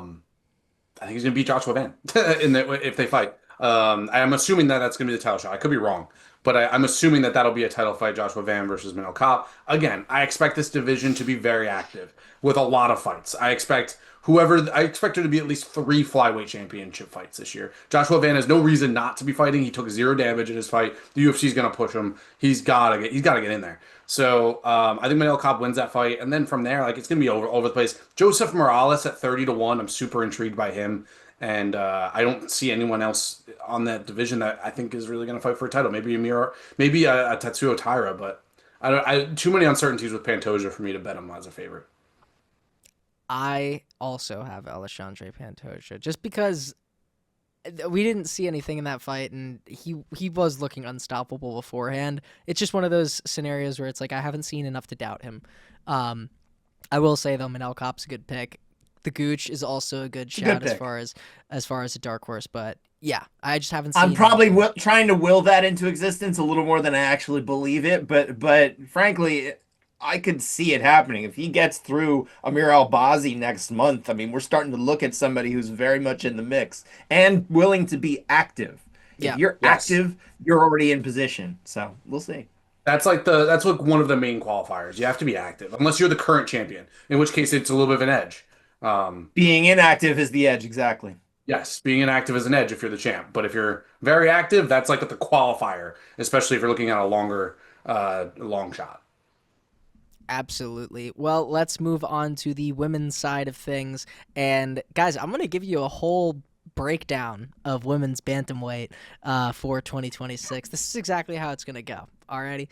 think he's going to beat Joshua Van if they fight. I'm assuming that that's going to be the title shot. I could be wrong, but I'm assuming that that'll be a title fight, Joshua Van versus Manel Kopp. Again, I expect this division to be very active with a lot of fights. I expect there to be at least 3 flyweight championship fights this year. Joshua Van has no reason not to be fighting. He took 0 damage in his fight. The UFC is going to push him. He's got to get in there. So I think Manel Kopp wins that fight, and then from there, like it's gonna be over the place. Joseph Morales at 30 to 1. I'm super intrigued by him, and I don't see anyone else on that division that I think is really gonna fight for a title. Maybe a Tetsuo Taira, but I too many uncertainties with Pantoja for me to bet him as a favorite. I also have Alexandre Pantoja, just because we didn't see anything in that fight, and he was looking unstoppable beforehand. It's just one of those scenarios where it's like I haven't seen enough to doubt him. I will say though, Manel Kopp's a good pick. The Gooch is also a good shout as far as a dark horse, but yeah, I just haven't seen. I'm probably trying to will that into existence a little more than I actually believe it, but frankly, I could see it happening. If he gets through Amir Albazi next month, I mean, we're starting to look at somebody who's very much in the mix and willing to be active. Yeah. If you're active, you're already in position. So we'll see. That's like one of the main qualifiers. You have to be active, unless you're the current champion, in which case it's a little bit of an edge. Being inactive is the edge, exactly. Yes, being inactive is an edge if you're the champ. But if you're very active, that's like the qualifier, especially if you're looking at a longer, long shot. Absolutely. Well, let's move on to the women's side of things. And guys, I'm going to give you a whole breakdown of women's bantamweight for 2026. This is exactly how it's going to go. Alrighty.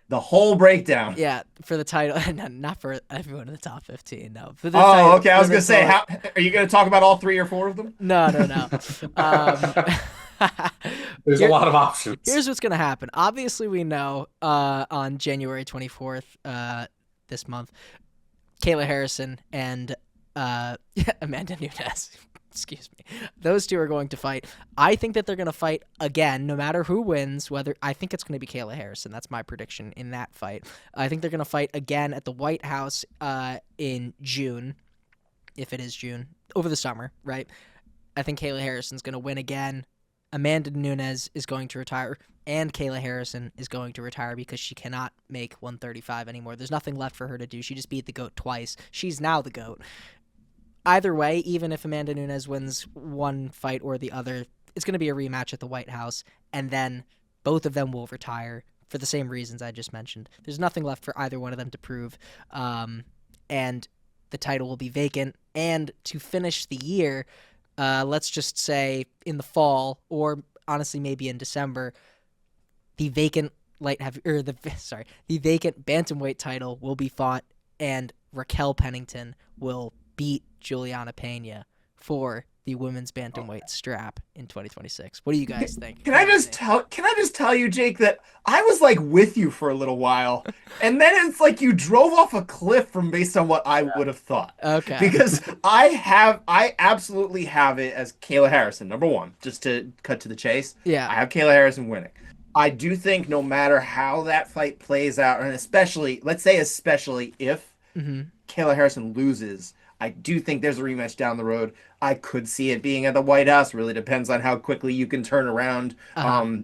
The whole breakdown. Yeah, for the title, not for everyone in the top 15. No. For the title, okay. I was gonna say, how are you gonna talk about all 3 or 4 of them? No. There's a lot of options. Here's what's going to happen. Obviously, we know on January 24th this month, Kayla Harrison and Amanda Nunes, excuse me, those two are going to fight. I think that they're going to fight again, no matter who wins. I think it's going to be Kayla Harrison. That's my prediction in that fight. I think they're going to fight again at the White House in June, if it is June, over the summer, right? I think Kayla Harrison's going to win again. Amanda Nunes is going to retire, and Kayla Harrison is going to retire because she cannot make 135 anymore. There's nothing left for her to do. She just beat the GOAT twice. She's now the GOAT. Either way, even if Amanda Nunes wins one fight or the other, it's going to be a rematch at the White House, and then both of them will retire for the same reasons I just mentioned. There's nothing left for either one of them to prove, and the title will be vacant. And to finish the year, let's just say in the fall, or honestly maybe in December, the vacant light heavy or the vacant bantamweight title will be fought, and Raquel Pennington will beat Juliana Pena for the women's bantamweight strap in 2026. What do you guys think? Can I just tell you, Jake, that I was like with you for a little while, and then it's like you drove off a cliff from based on what I would have thought. Okay. Because I absolutely have it as Kayla Harrison, number one, just to cut to the chase. Yeah. I have Kayla Harrison winning. I do think no matter how that fight plays out, and especially, let's say, especially if Mm-hmm. Kayla Harrison loses, I do think there's a rematch down the road. I could see it being at the White House. Really depends on how quickly you can turn around. Uh-huh.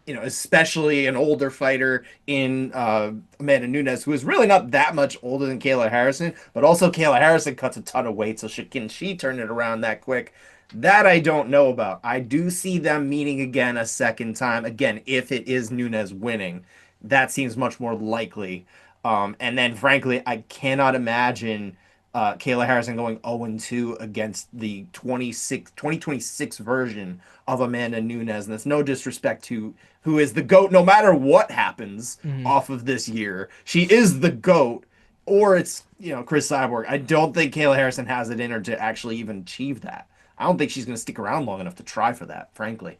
Especially an older fighter in Amanda Nunes, who is really not that much older than Kayla Harrison, but also Kayla Harrison cuts a ton of weight, so can she turn it around that quick? That I don't know about. I do see them meeting again a second time. Again, if it is Nunes winning, that seems much more likely. And then, frankly, I cannot imagine Kayla Harrison going 0-2 against the 2026 version of Amanda Nunes. And that's no disrespect to who is the GOAT no matter what happens Mm-hmm. off of this year. She is the GOAT, or it's, Chris Cyborg. I don't think Kayla Harrison has it in her to actually even achieve that. I don't think she's going to stick around long enough to try for that, frankly.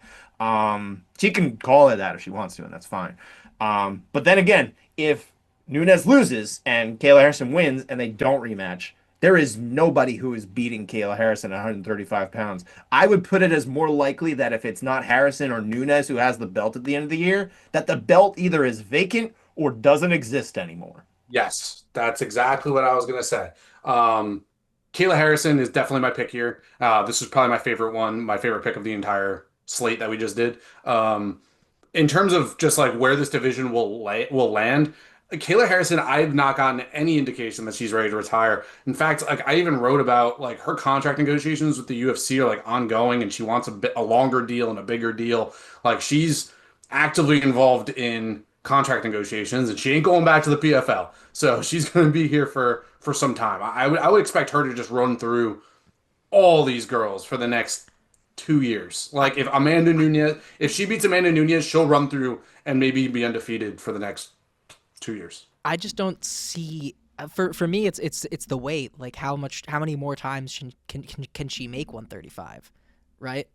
She can call it that if she wants to, and that's fine. But then again, if Nunes loses and Kayla Harrison wins and they don't rematch, there is nobody who is beating Kayla Harrison at 135 pounds. I would put it as more likely that if it's not Harrison or Nunes who has the belt at the end of the year, that the belt either is vacant or doesn't exist anymore. Yes, that's exactly what I was gonna say. Kayla Harrison is definitely my pick here. This is probably my favorite one, my favorite pick of the entire slate that we just did. In terms of just like where this division will land, Kayla Harrison, I've not gotten any indication that she's ready to retire. In fact, like I even wrote about like her contract negotiations with the UFC are like ongoing, and she wants a longer deal and a bigger deal. Like she's actively involved in contract negotiations, and she ain't going back to the PFL. So she's going to be here for some time. I would expect her to just run through all these girls for the next 2 years. Like if she beats Amanda Nunez, she'll run through and maybe be undefeated for the next 2 years. I just don't see for me it's the weight. Like how many more times can she make 135, right?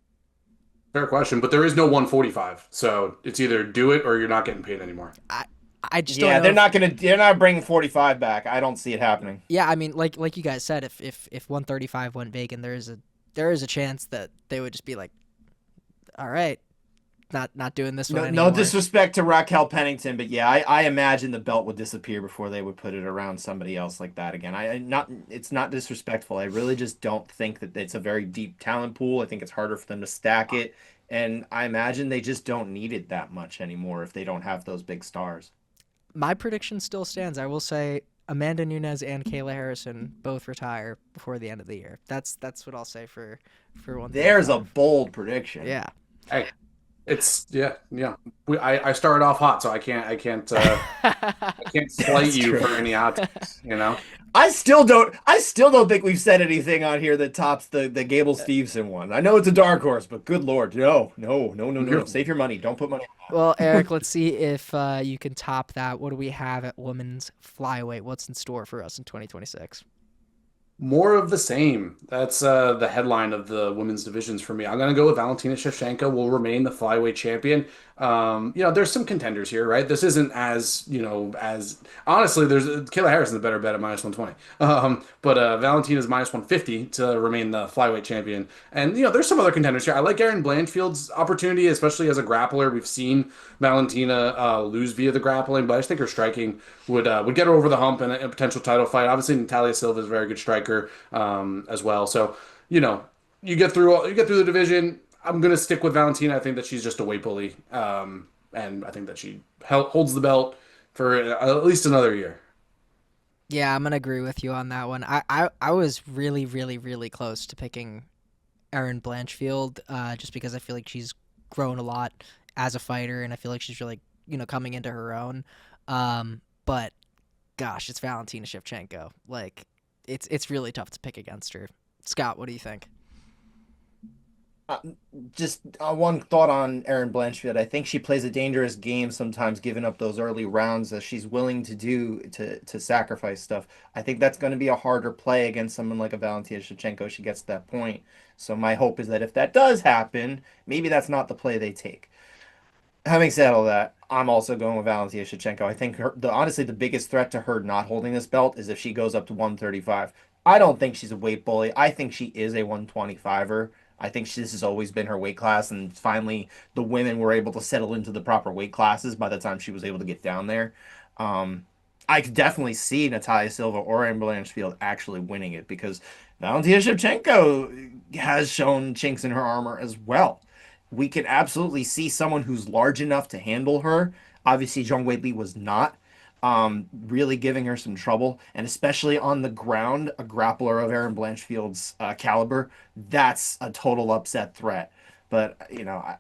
Fair question, but there is no 145, so it's either do it or you're not getting paid anymore. I I just don't Yeah, know. they're not bringing 45 back. I don't see it happening. Yeah, I mean, like you guys said, if 135 went vacant, there is a chance that they would just be like, all right, not doing this one No anymore. disrespect to Raquel Pennington, but yeah, I imagine the belt would disappear before they would put it around somebody else like that again. It's not disrespectful. I really just don't think that it's a very deep talent pool. I think it's harder for them to stack it, and I imagine they just don't need it that much anymore if they don't have those big stars. My prediction still stands. I will say Amanda Nunes and Kayla Harrison both retire before the end of the year. That's what I'll say for There's a 135. bold prediction. Yeah. Hey, it's yeah. I started off hot, so I can't slight That's you true. for any hot takes, you know? I still don't think we've said anything on here that tops the Gable Steveson one. I know it's a dark horse, but good Lord, no. You're Save your money. Don't put money Well, Eric, let's see if you can top that. What do we have at women's flyweight? What's in store for us in 2026? more of the same. That's the headline of the women's divisions for me. I'm gonna go with Valentina Shevchenko will remain the flyweight champion. There's some contenders here, right? This isn't as honestly. There's Kayla Harrison's a better bet at minus 120. But Valentina's minus 150 to remain the flyweight champion. And there's some other contenders here. I like Erin Blanchfield's opportunity, especially as a grappler. We've seen Valentina lose via the grappling, but I just think her striking would get her over the hump in a potential title fight. Obviously, Natalia Silva is a very good striker as well. So you know you get through the division. I'm gonna stick with Valentina. I think that she's just a weight bully, and I think that she holds the belt for at least another year. Yeah, I'm gonna agree with you on that one. I was really, really, really close to picking Erin Blanchfield, just because I feel like she's grown a lot as a fighter, and I feel like she's really, coming into her own. But gosh, it's Valentina Shevchenko. Like, it's really tough to pick against her. Scott, what do you think? Uh, just one thought on Erin Blanchfield. I think she plays a dangerous game sometimes, giving up those early rounds that she's willing to do to sacrifice stuff. I think that's going to be a harder play against someone like a Valentina Shevchenko. If she gets to that point. So my hope is that if that does happen, maybe that's not the play they take. Having said all that, I'm also going with Valentina Shevchenko. I think honestly the biggest threat to her not holding this belt is if she goes up to 135. I don't think she's a weight bully. I think she is a 125er. I think this has always been her weight class, and finally the women were able to settle into the proper weight classes by the time she was able to get down there. Um, I could definitely see Natalia Silva or Amber Blanchfield actually winning it because Valentina Shevchenko has shown chinks in her armor as well. We can absolutely see someone who's large enough to handle her. Obviously, Zhang Weili was not, really giving her some trouble, and especially on the ground, a grappler of Erin Blanchfield's caliber, that's a total upset threat. But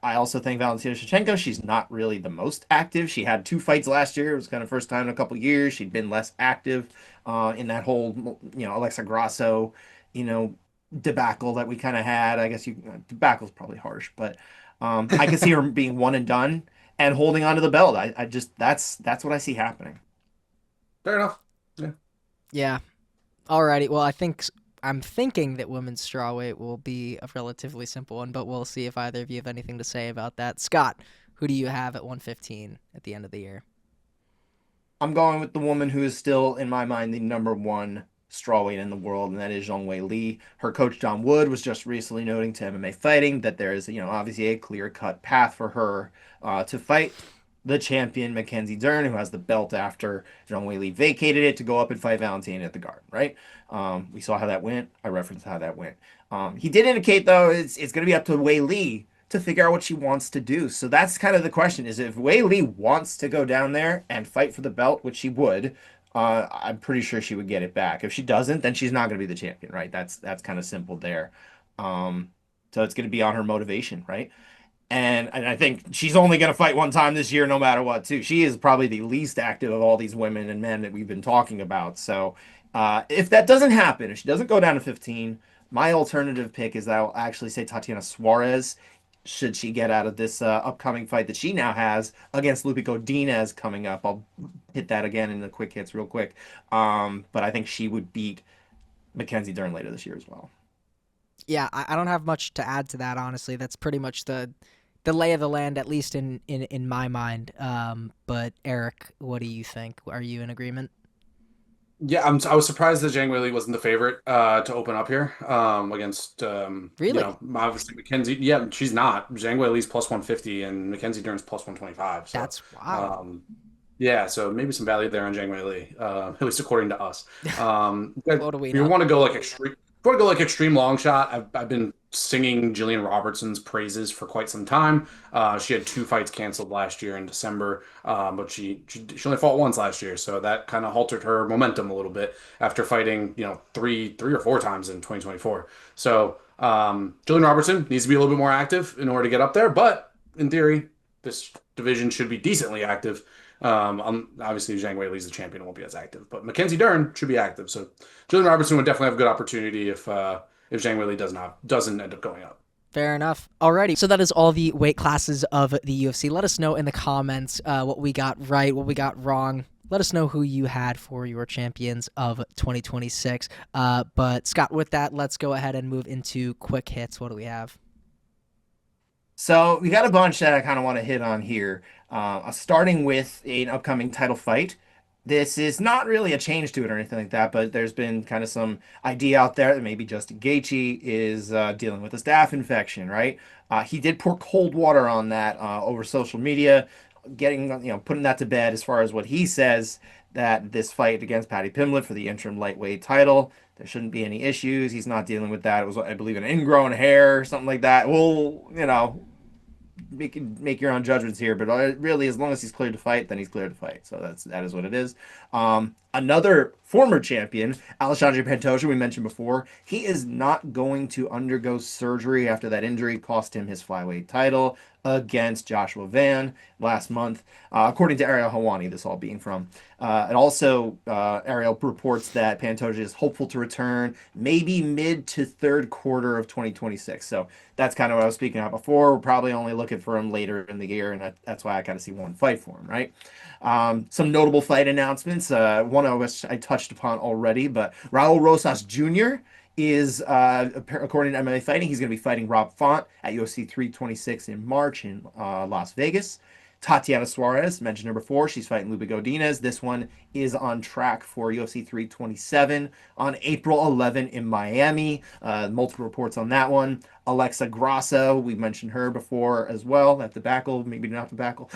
I also think Valentina Shevchenko, she's not really the most active. She had two fights last year. It was kind of first time in a couple years. She'd been less active in that whole, Alexa Grasso, you know, debacle that we kind of had. I guess debacle's probably harsh, but I can see her being one and done and holding on to the belt. I just that's what I see happening. Fair enough. Yeah. Yeah. Alrighty. Well, I'm thinking that women's strawweight will be a relatively simple one, but we'll see if either of you have anything to say about that. Scott, who do you have at 115 at the end of the year? I'm going with the woman who is still, in my mind, the number one strawweight in the world, and that is Zhang Wei Li. Her coach John Wood was just recently noting to MMA Fighting that there is, obviously a clear-cut path for her to fight the champion Mackenzie Dern, who has the belt after Zhang Wei Li vacated it to go up and fight Valentina at the Garden. Right? We saw how that went. I referenced how that went. He did indicate though it's going to be up to Wei Li to figure out what she wants to do. So that's kind of the question: is if Wei Li wants to go down there and fight for the belt, which she would, I'm pretty sure she would get it back. If she doesn't, then she's not going to be the champion, right? That's kind of simple there. Um, so it's going to be on her motivation, right? And I think she's only going to fight one time this year, no matter what, too. She is probably the least active of all these women and men that we've been talking about. So if that doesn't happen, if she doesn't go down to 15, my alternative pick is that I'll actually say Tatiana Suarez, should she get out of this upcoming fight that she now has against Lupe Godinez coming up. I'll hit that again in the quick hits real quick. But I think she would beat Mackenzie Dern later this year as well. Yeah, I don't have much to add to that, honestly. That's pretty much the lay of the land, at least in my mind. But Eric, what do you think? Are you in agreement? Yeah, I was surprised that Zhang Weili wasn't the favorite to open up here against Really? obviously Mackenzie. Yeah, she's not. Zhang Weili's plus 150 and Mackenzie Dern's plus 125. So That's wow. um, yeah, so maybe some value there on Zhang Weili, at least according to us. But What do we if you know? want to go like extreme, if you want to go like extreme long shot, I've been singing Jillian Robertson's praises for quite some time. She had two fights canceled last year in December, but she only fought once last year, so that kind of halted her momentum a little bit after fighting, three or four times in 2024. So Jillian Robertson needs to be a little bit more active in order to get up there, but in theory, this division should be decently active. Obviously, Zhang Wei Li's the champion, won't be as active, but Mackenzie Dern should be active. So Julian Robertson would definitely have a good opportunity if Zhang Wei Li doesn't end up going up. Fair enough. Alrighty. So that is all the weight classes of the UFC. Let us know in the comments what we got right, what we got wrong. Let us know who you had for your champions of 2026. But Scott, with that, let's go ahead and move into quick hits. What do we have? So we got a bunch that I kind of want to hit on here. Starting with an upcoming title fight. This is not really a change to it or anything like that, but there's been kind of some idea out there that maybe Justin Gaethje is dealing with a staph infection, right? He did pour cold water on that over social media, putting that to bed as far as what he says that this fight against Paddy Pimblett for the interim lightweight title, there shouldn't be any issues. He's not dealing with that. It was, I believe, an ingrown hair or something like that. Well, make your own judgments here, but really, as long as he's cleared to fight, then he's cleared to fight. So that is what it is. Another former champion, Alexandre Pantoja, we mentioned before, he is not going to undergo surgery after that injury cost him his flyweight title. against Joshua Van last month. According to Ariel Helwani, this all being from. And also, Ariel reports that Pantoja is hopeful to return maybe mid to third quarter of 2026. So that's kind of what I was speaking about before. We're probably only looking for him later in the year, and that's why I kind of see one fight for him, right? Some notable fight announcements. One of which I touched upon already, but Raul Rosas Jr. is, according to MMA Fighting, he's going to be fighting Rob Font at UFC 326 in March in Las Vegas. Tatiana Suarez, mentioned her before, she's fighting Luba Godinez. This one is on track for UFC 327 on April 11 in Miami. Multiple reports on that one. Alexa Grasso, we mentioned her before as well at the Backle, maybe not the Backle,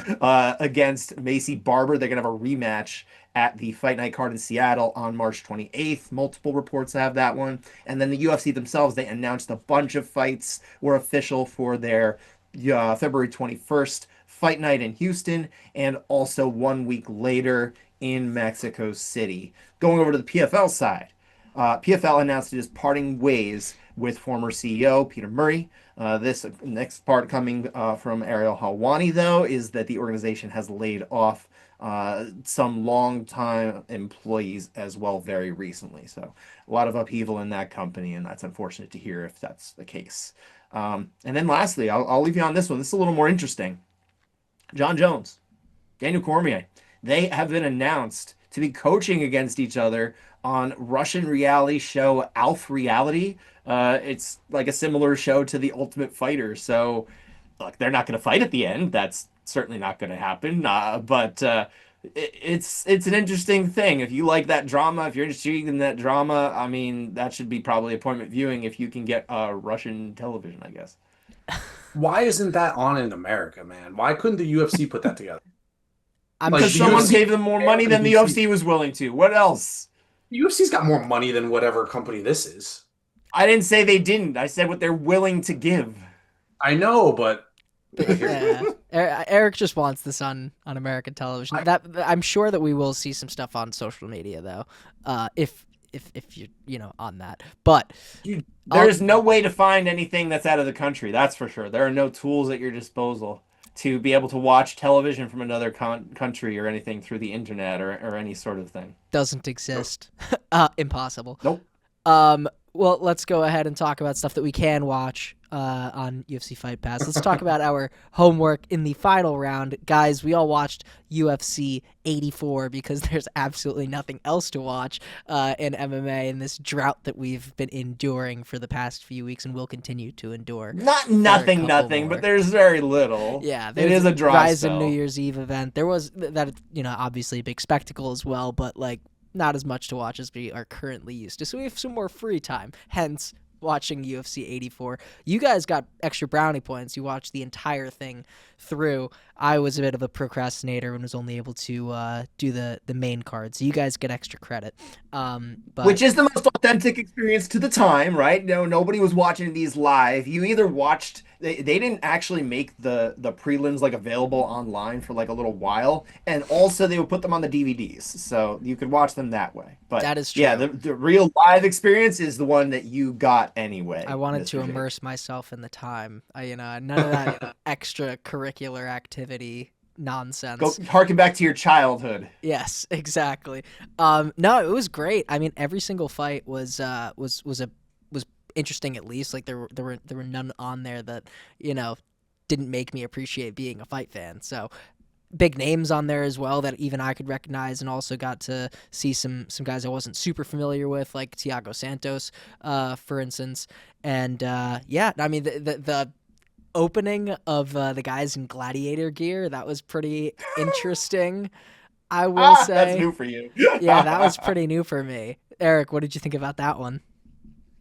against Macy Barber. They're going to have a rematch at the Fight Night card in Seattle on March 28th. Multiple reports have that one. And then the UFC themselves, they announced a bunch of fights were official for their February 21st Fight Night in Houston, and also 1 week later in Mexico City. Going over to the PFL side, PFL announced it is parting ways with former CEO Peter Murray. This next part coming from Ariel Helwani, though, is that the organization has laid off some long-time employees as well very recently. So a lot of upheaval in that company, and that's unfortunate to hear if that's the case. And then lastly, I'll leave you on this one. This is a little more interesting. John Jones, Daniel Cormier, they have been announced to be coaching against each other on Russian reality show Alf Reality. It's like a similar show to The Ultimate Fighter. So, look, they're not going to fight at the end. That's certainly not going to happen. But it's an interesting thing. If you like that drama, if you're intrigued in that drama, I mean, that should be probably appointment viewing if you can get Russian television, I guess. Why isn't that on in America, man? Why couldn't the UFC put that together? I'm Like, Because the sure. someone UFC gave them more money than the UFC was willing to. What else? UFC's got more money than whatever company this is. I didn't say they didn't. I said what they're willing to give. I know, but Yeah, Eric just wants this on American television. That I'm sure that we will see some stuff on social media though, if you're on that. But There is no way to find anything that's out of the country. That's for sure. There are no tools at your disposal to be able to watch television from another country or anything through the internet or any sort of thing. doesn't exist. Impossible. Nope. Well, let's go ahead and talk about stuff that we can watch on UFC Fight Pass. Let's talk about our homework in the final round. Guys, we all watched UFC 84 because there's absolutely nothing else to watch in MMA in this drought that we've been enduring for the past few weeks and will continue to endure. Not nothing, but there's very little. Yeah, it is a dry Ryzen spell. New Year's Eve event. There was that, obviously a big spectacle as well, but like not as much to watch as we are currently used to. So we have some more free time. Hence, watching UFC 84. You guys got extra brownie points. You watched the entire thing through. I was a bit of a procrastinator and was only able to do the main card. So you guys get extra credit. But Which is the most authentic experience to the time, right? No, nobody was watching these live. You either watched. They didn't actually make the prelims like available online for like a little while, and also they would put them on the DVDs, so you could watch them that way. But that is true. Yeah, the real live experience is the one that you got anyway. I wanted to Mr. Jake. immerse myself in the time. None of that extracurricular activity nonsense. Go harken back to your childhood. Yes, exactly. No, it was great. I mean, every single fight was interesting. At least like there were none on there that didn't make me appreciate being a fight fan. So big names on there as well that even I could recognize, and also got to see some guys I wasn't super familiar with, like Thiago Santos, for instance. And yeah, I mean the opening of the guys in gladiator gear, that was pretty interesting. I will say That's new for you. Yeah, that was pretty new for me. Eric, what did you think about that one?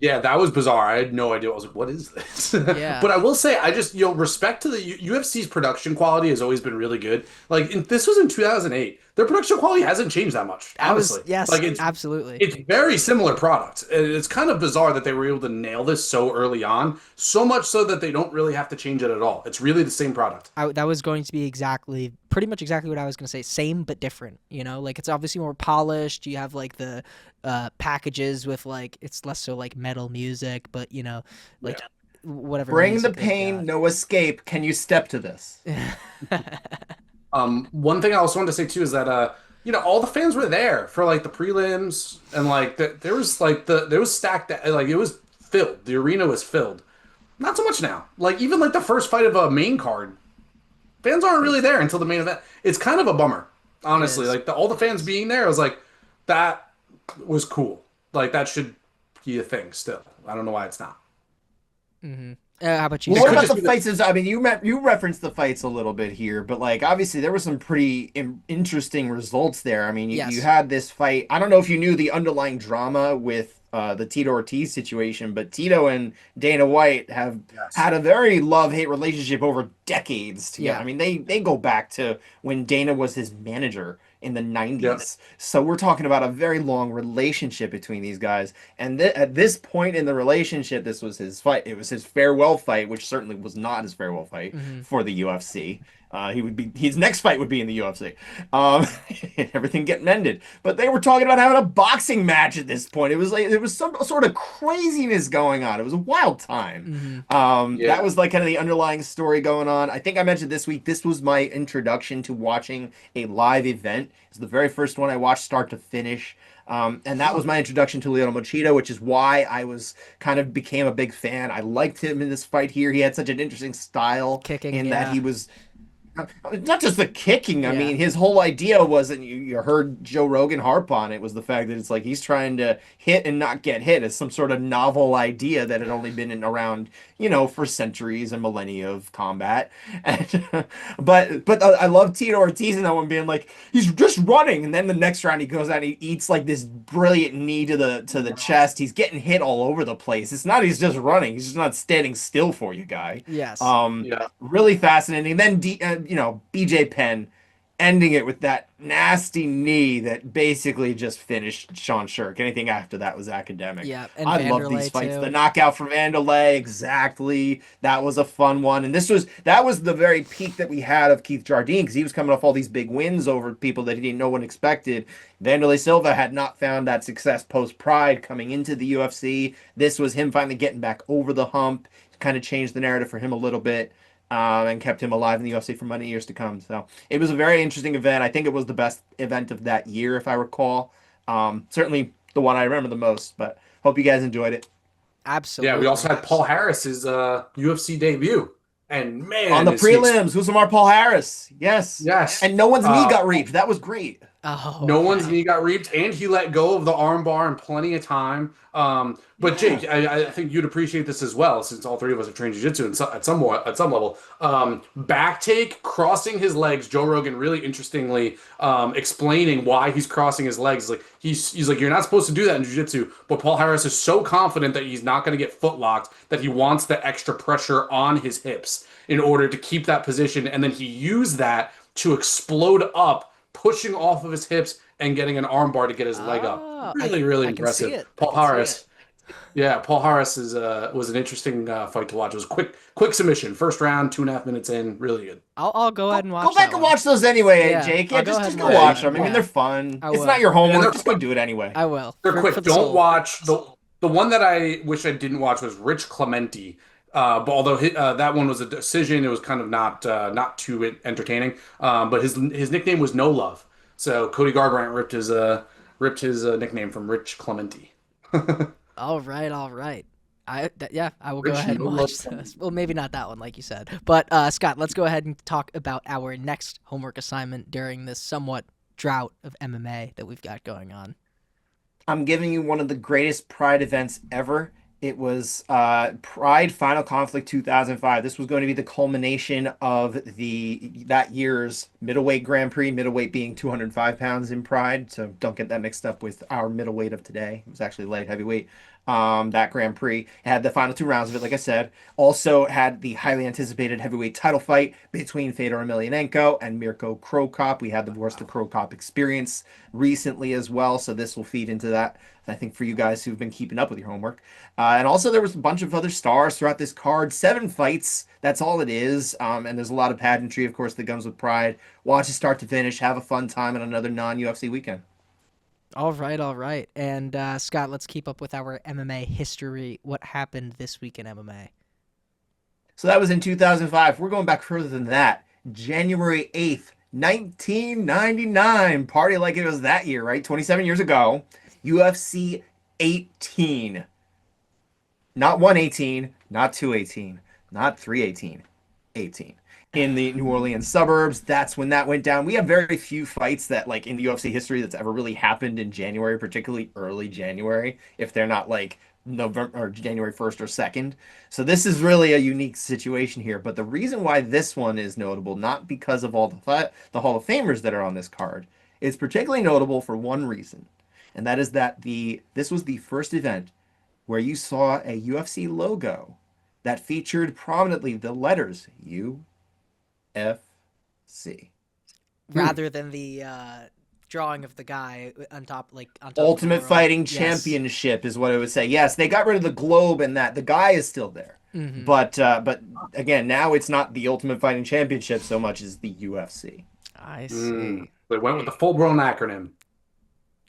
yeah, that was bizarre. I had no idea. I was like, what is this? Yeah. But I will say, I just, respect to the UFC's production quality has always been really good. Like, this was in 2008. Their production quality hasn't changed that much, honestly. Yes, like, it's, absolutely. It's very similar product. And it's kind of bizarre that they were able to nail this so early on, so much so that they don't really have to change it at all. It's really the same product. That was going to be pretty much exactly what I was going to say. Same, but different, like it's obviously more polished. You have like the packages with like, it's less so like metal music, but like whatever Bring the music they've pain, no escape. Can you step to this? got. One thing I also wanted to say too is that all the fans were there for like the prelims and like there was like there was stacked like it was filled. The arena was filled. Not so much now. Like even like the first fight of a main card, fans aren't really there until the main event. It's kind of a bummer, It honestly. is. Like all the fans being there, I was like, that was cool. Like that should be a thing still. I don't know why it's not. Hmm. How about you, Well, It what could about Scott? just the be the fights? I mean, you referenced the fights a little bit here, but like obviously there were some pretty interesting results there. I mean, you Yes. had this fight. I don't know if you knew the underlying drama with the Tito Ortiz situation, but Tito and Dana White have yes. had a very love-hate relationship over decades together. Yeah. I mean, they go back to when Dana was his manager in the Yep. 90s. So we're talking about a very long relationship between these guys. And at this point in the relationship, this was his fight. It was his farewell fight, which certainly was not his farewell fight Hmm. for the UFC. He would be his next fight would be in the UFC. Everything get mended, but they were talking about having a boxing match at this point. It was like there was some sort of craziness going on. It was a wild time. Hmm. That Yeah. was like kind of the underlying story going on. I think I mentioned this week. This was my introduction to watching a live event. It's the very first one I watched start to finish. And that was Oh, my introduction to Lyoto Machida, which is why I was kind of became a big fan. I liked him in this fight here. He had such an interesting style Kicking. in that Yeah. he was not just the kicking. I Yeah. mean, his whole idea was, and you heard Joe Rogan harp on it, was the fact that it's like he's trying to hit and not get hit as some sort of novel idea that had only been around, for centuries and millennia of combat. And, but I love Tito Ortiz in that one being like, he's just running, and then the next round he goes out and he eats like this brilliant knee to the chest. He's getting hit all over the place. It's not he's just running. He's just not standing still for you, guy. Yes. Um, yeah. really fascinating. Then BJ Penn ending it with that nasty knee that basically just finished Sean Shirk. Anything after that was academic. Yeah. And I love these Vanderlei fights. The too. knockout from Vanderlei, exactly. That was a fun one. And that was the very peak that we had of Keith Jardine because he was coming off all these big wins over people that he didn't no one expected. Vanderlei Silva had not found that success post Pride coming into the UFC. This was him finally getting back over the hump. Kind of changed the narrative for him a little bit and kept him alive in the UFC for many years to come. So it was a very interesting event. I think it was the best event of that year, if I recall. Certainly the one I remember the most. But hope you guys enjoyed it. Yeah, we also Absolutely. had Paul Harris's UFC debut. And On man, the is he prelims, Usman Paul Harris, yes, yes. and no one's knee Uh got reaped. That was great. Oh No one's yeah. knee got reaped, and he let go of the armbar in plenty of time. But Yeah. Jake, I think you'd appreciate this as well, since all three of us have trained jiu-jitsu at some level. Back take, crossing his legs. Joe Rogan really interestingly explaining why he's crossing his legs. Like he's like, you're not supposed to do that in jiu-jitsu, but Paul Harris is so confident that he's not going to get foot locked that he wants the extra pressure on his hips in order to keep that position, and then he used that to explode up, pushing off of his hips and getting an armbar to get his leg up. Oh, Really, really I can see impressive. it. I Paul can see it. Harris. Yeah, Paul Harris was an interesting fight to watch. It was a quick submission. First round, 2.5 minutes in. Really good. I'll go ahead and Go watch back that and one. watch those anyway, Yeah, Jake. I'll Yeah, go ahead just and go watch Yeah, watch that. them. I mean, Yeah, they're fun. I It's not will. your and homework. they're Just go quick. do it anyway. I will They're for quick. the Don't soul. watch the one that I wish I didn't watch was Rich Clementi. But although that one was a decision, it was kind of not too entertaining. But his nickname was No Love. So Cody Garbrandt ripped his nickname from Rich Clementi. All right, all right. Yeah, I will go Rich ahead No and Love watch this. Clementi. Well, maybe not that one, like you said. But Scott, let's go ahead and talk about our next homework assignment during this somewhat drought of MMA that we've got going on. I'm giving you one of the greatest Pride events ever. It was Pride Final Conflict 2005. This was going to be the culmination of that year's middleweight Grand Prix, middleweight being 205 pounds in Pride. So don't get that mixed up with our middleweight of today. It was actually light heavyweight. That Grand Prix it had the final two rounds of it, like I said. Also had the highly anticipated heavyweight title fight between Fedor Emelianenko and Mirko Cro Cop. We had the Worst of Cro Cop experience recently as well, so this will feed into that. I think for you guys who've been keeping up with your homework. And also, there was a bunch of other stars throughout this card. 7 fights. That's all it is. And there's a lot of pageantry, of course, that comes with Pride. Watch it start to finish. Have a fun time on another non-UFC weekend. All right, all right. And Scott, let's keep up with our MMA history. What happened this week in MMA? So that was in 2005. We're going back further than that. January 8th, 1999. Party like it was that year, right? 27 years ago. UFC 18. Not 118, not 218, not 318, 18. In the New Orleans suburbs, that's when that went down. We have very few fights that, like, in the UFC history that's ever really happened in January, particularly early January, if they're not like November or January 1st or 2nd. So this is really a unique situation here. But the reason why this one is notable, not because of all the Hall of Famers that are on this card, is particularly notable for one reason, and that is that this was the first event where you saw a UFC logo that featured prominently the letters UFC. Rather than the drawing of the guy on top, like on top of the Ultimate world. Fighting Yes. Championship is what it would say. Yes, they got rid of the globe and that. The guy is still there. Hmm. But again, now it's not the Ultimate Fighting Championship so much as the UFC. I see. They went with the full-blown acronym.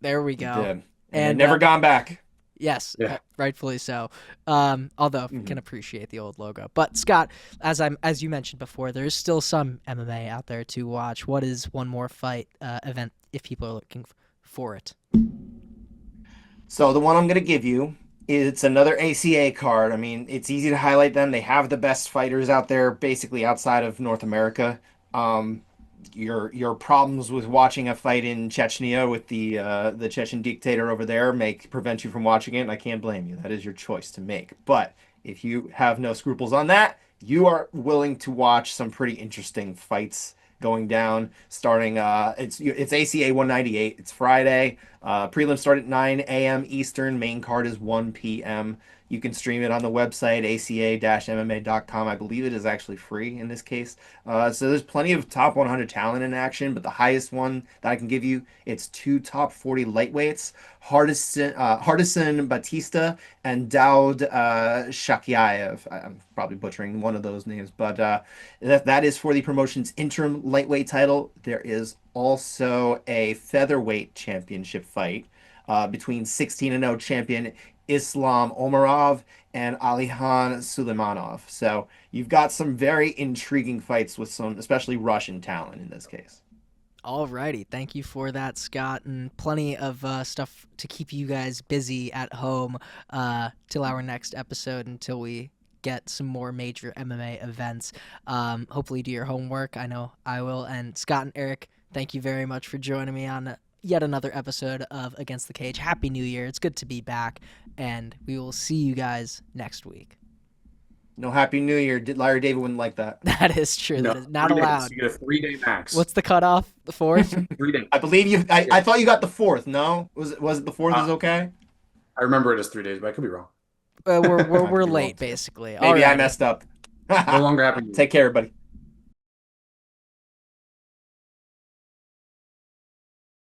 There we They go. did. And And they've never gone back. yes, Yeah. rightfully so. Although can appreciate the old logo. But Scott, as you mentioned before, there is still some MMA out there to watch. What is one more fight event if people are looking for it? So the one I'm going to give you, it's another ACA card. I mean, it's easy to highlight them. They have the best fighters out there, basically outside of North America. Um, your problems with watching a fight in Chechnya with the Chechen dictator over there may prevent you from watching it, and I can't blame you. That is your choice to make. But if you have no scruples on that, you are willing to watch some pretty interesting fights going down. Starting, it's ACA 198. It's Friday. Prelims start at 9 a.m. Eastern. Main card is 1 p.m. You can stream it on the website, aca-mma.com. I believe it is actually free in this case. So there's plenty of top 100 talent in action, but the highest one that I can give you, it's two top 40 lightweights, Hardison Batista and Daud Shakyaev. I'm probably butchering one of those names, but that is for the promotion's interim lightweight title. There is also a featherweight championship fight between 16-0 champion Islam Omarov and Alihan Suleimanov. So you've got some very intriguing fights with some, especially Russian talent in this case. Alrighty, thank you for that, Scott, and plenty of stuff to keep you guys busy at home till our next episode, until we get some more major MMA events. Hopefully do your homework. I know I will. And Scott and Erich, thank you very much for joining me on yet another episode of Against the Cage. Happy New Year. It's good to be back, and we will see you guys next week. No Happy New Year. Larry David wouldn't like that. That is true. No, That is not 3 days. allowed. You get a 3-day max. What's the cutoff? The fourth? 3 days. I believe you. I thought you got the fourth. No, was it the fourth? Is Uh, okay. I remember it as 3 days, but I could be wrong. We're Might be late, wrong, too. basically. Maybe I Alrighty. messed up. No longer happy. Take care, everybody.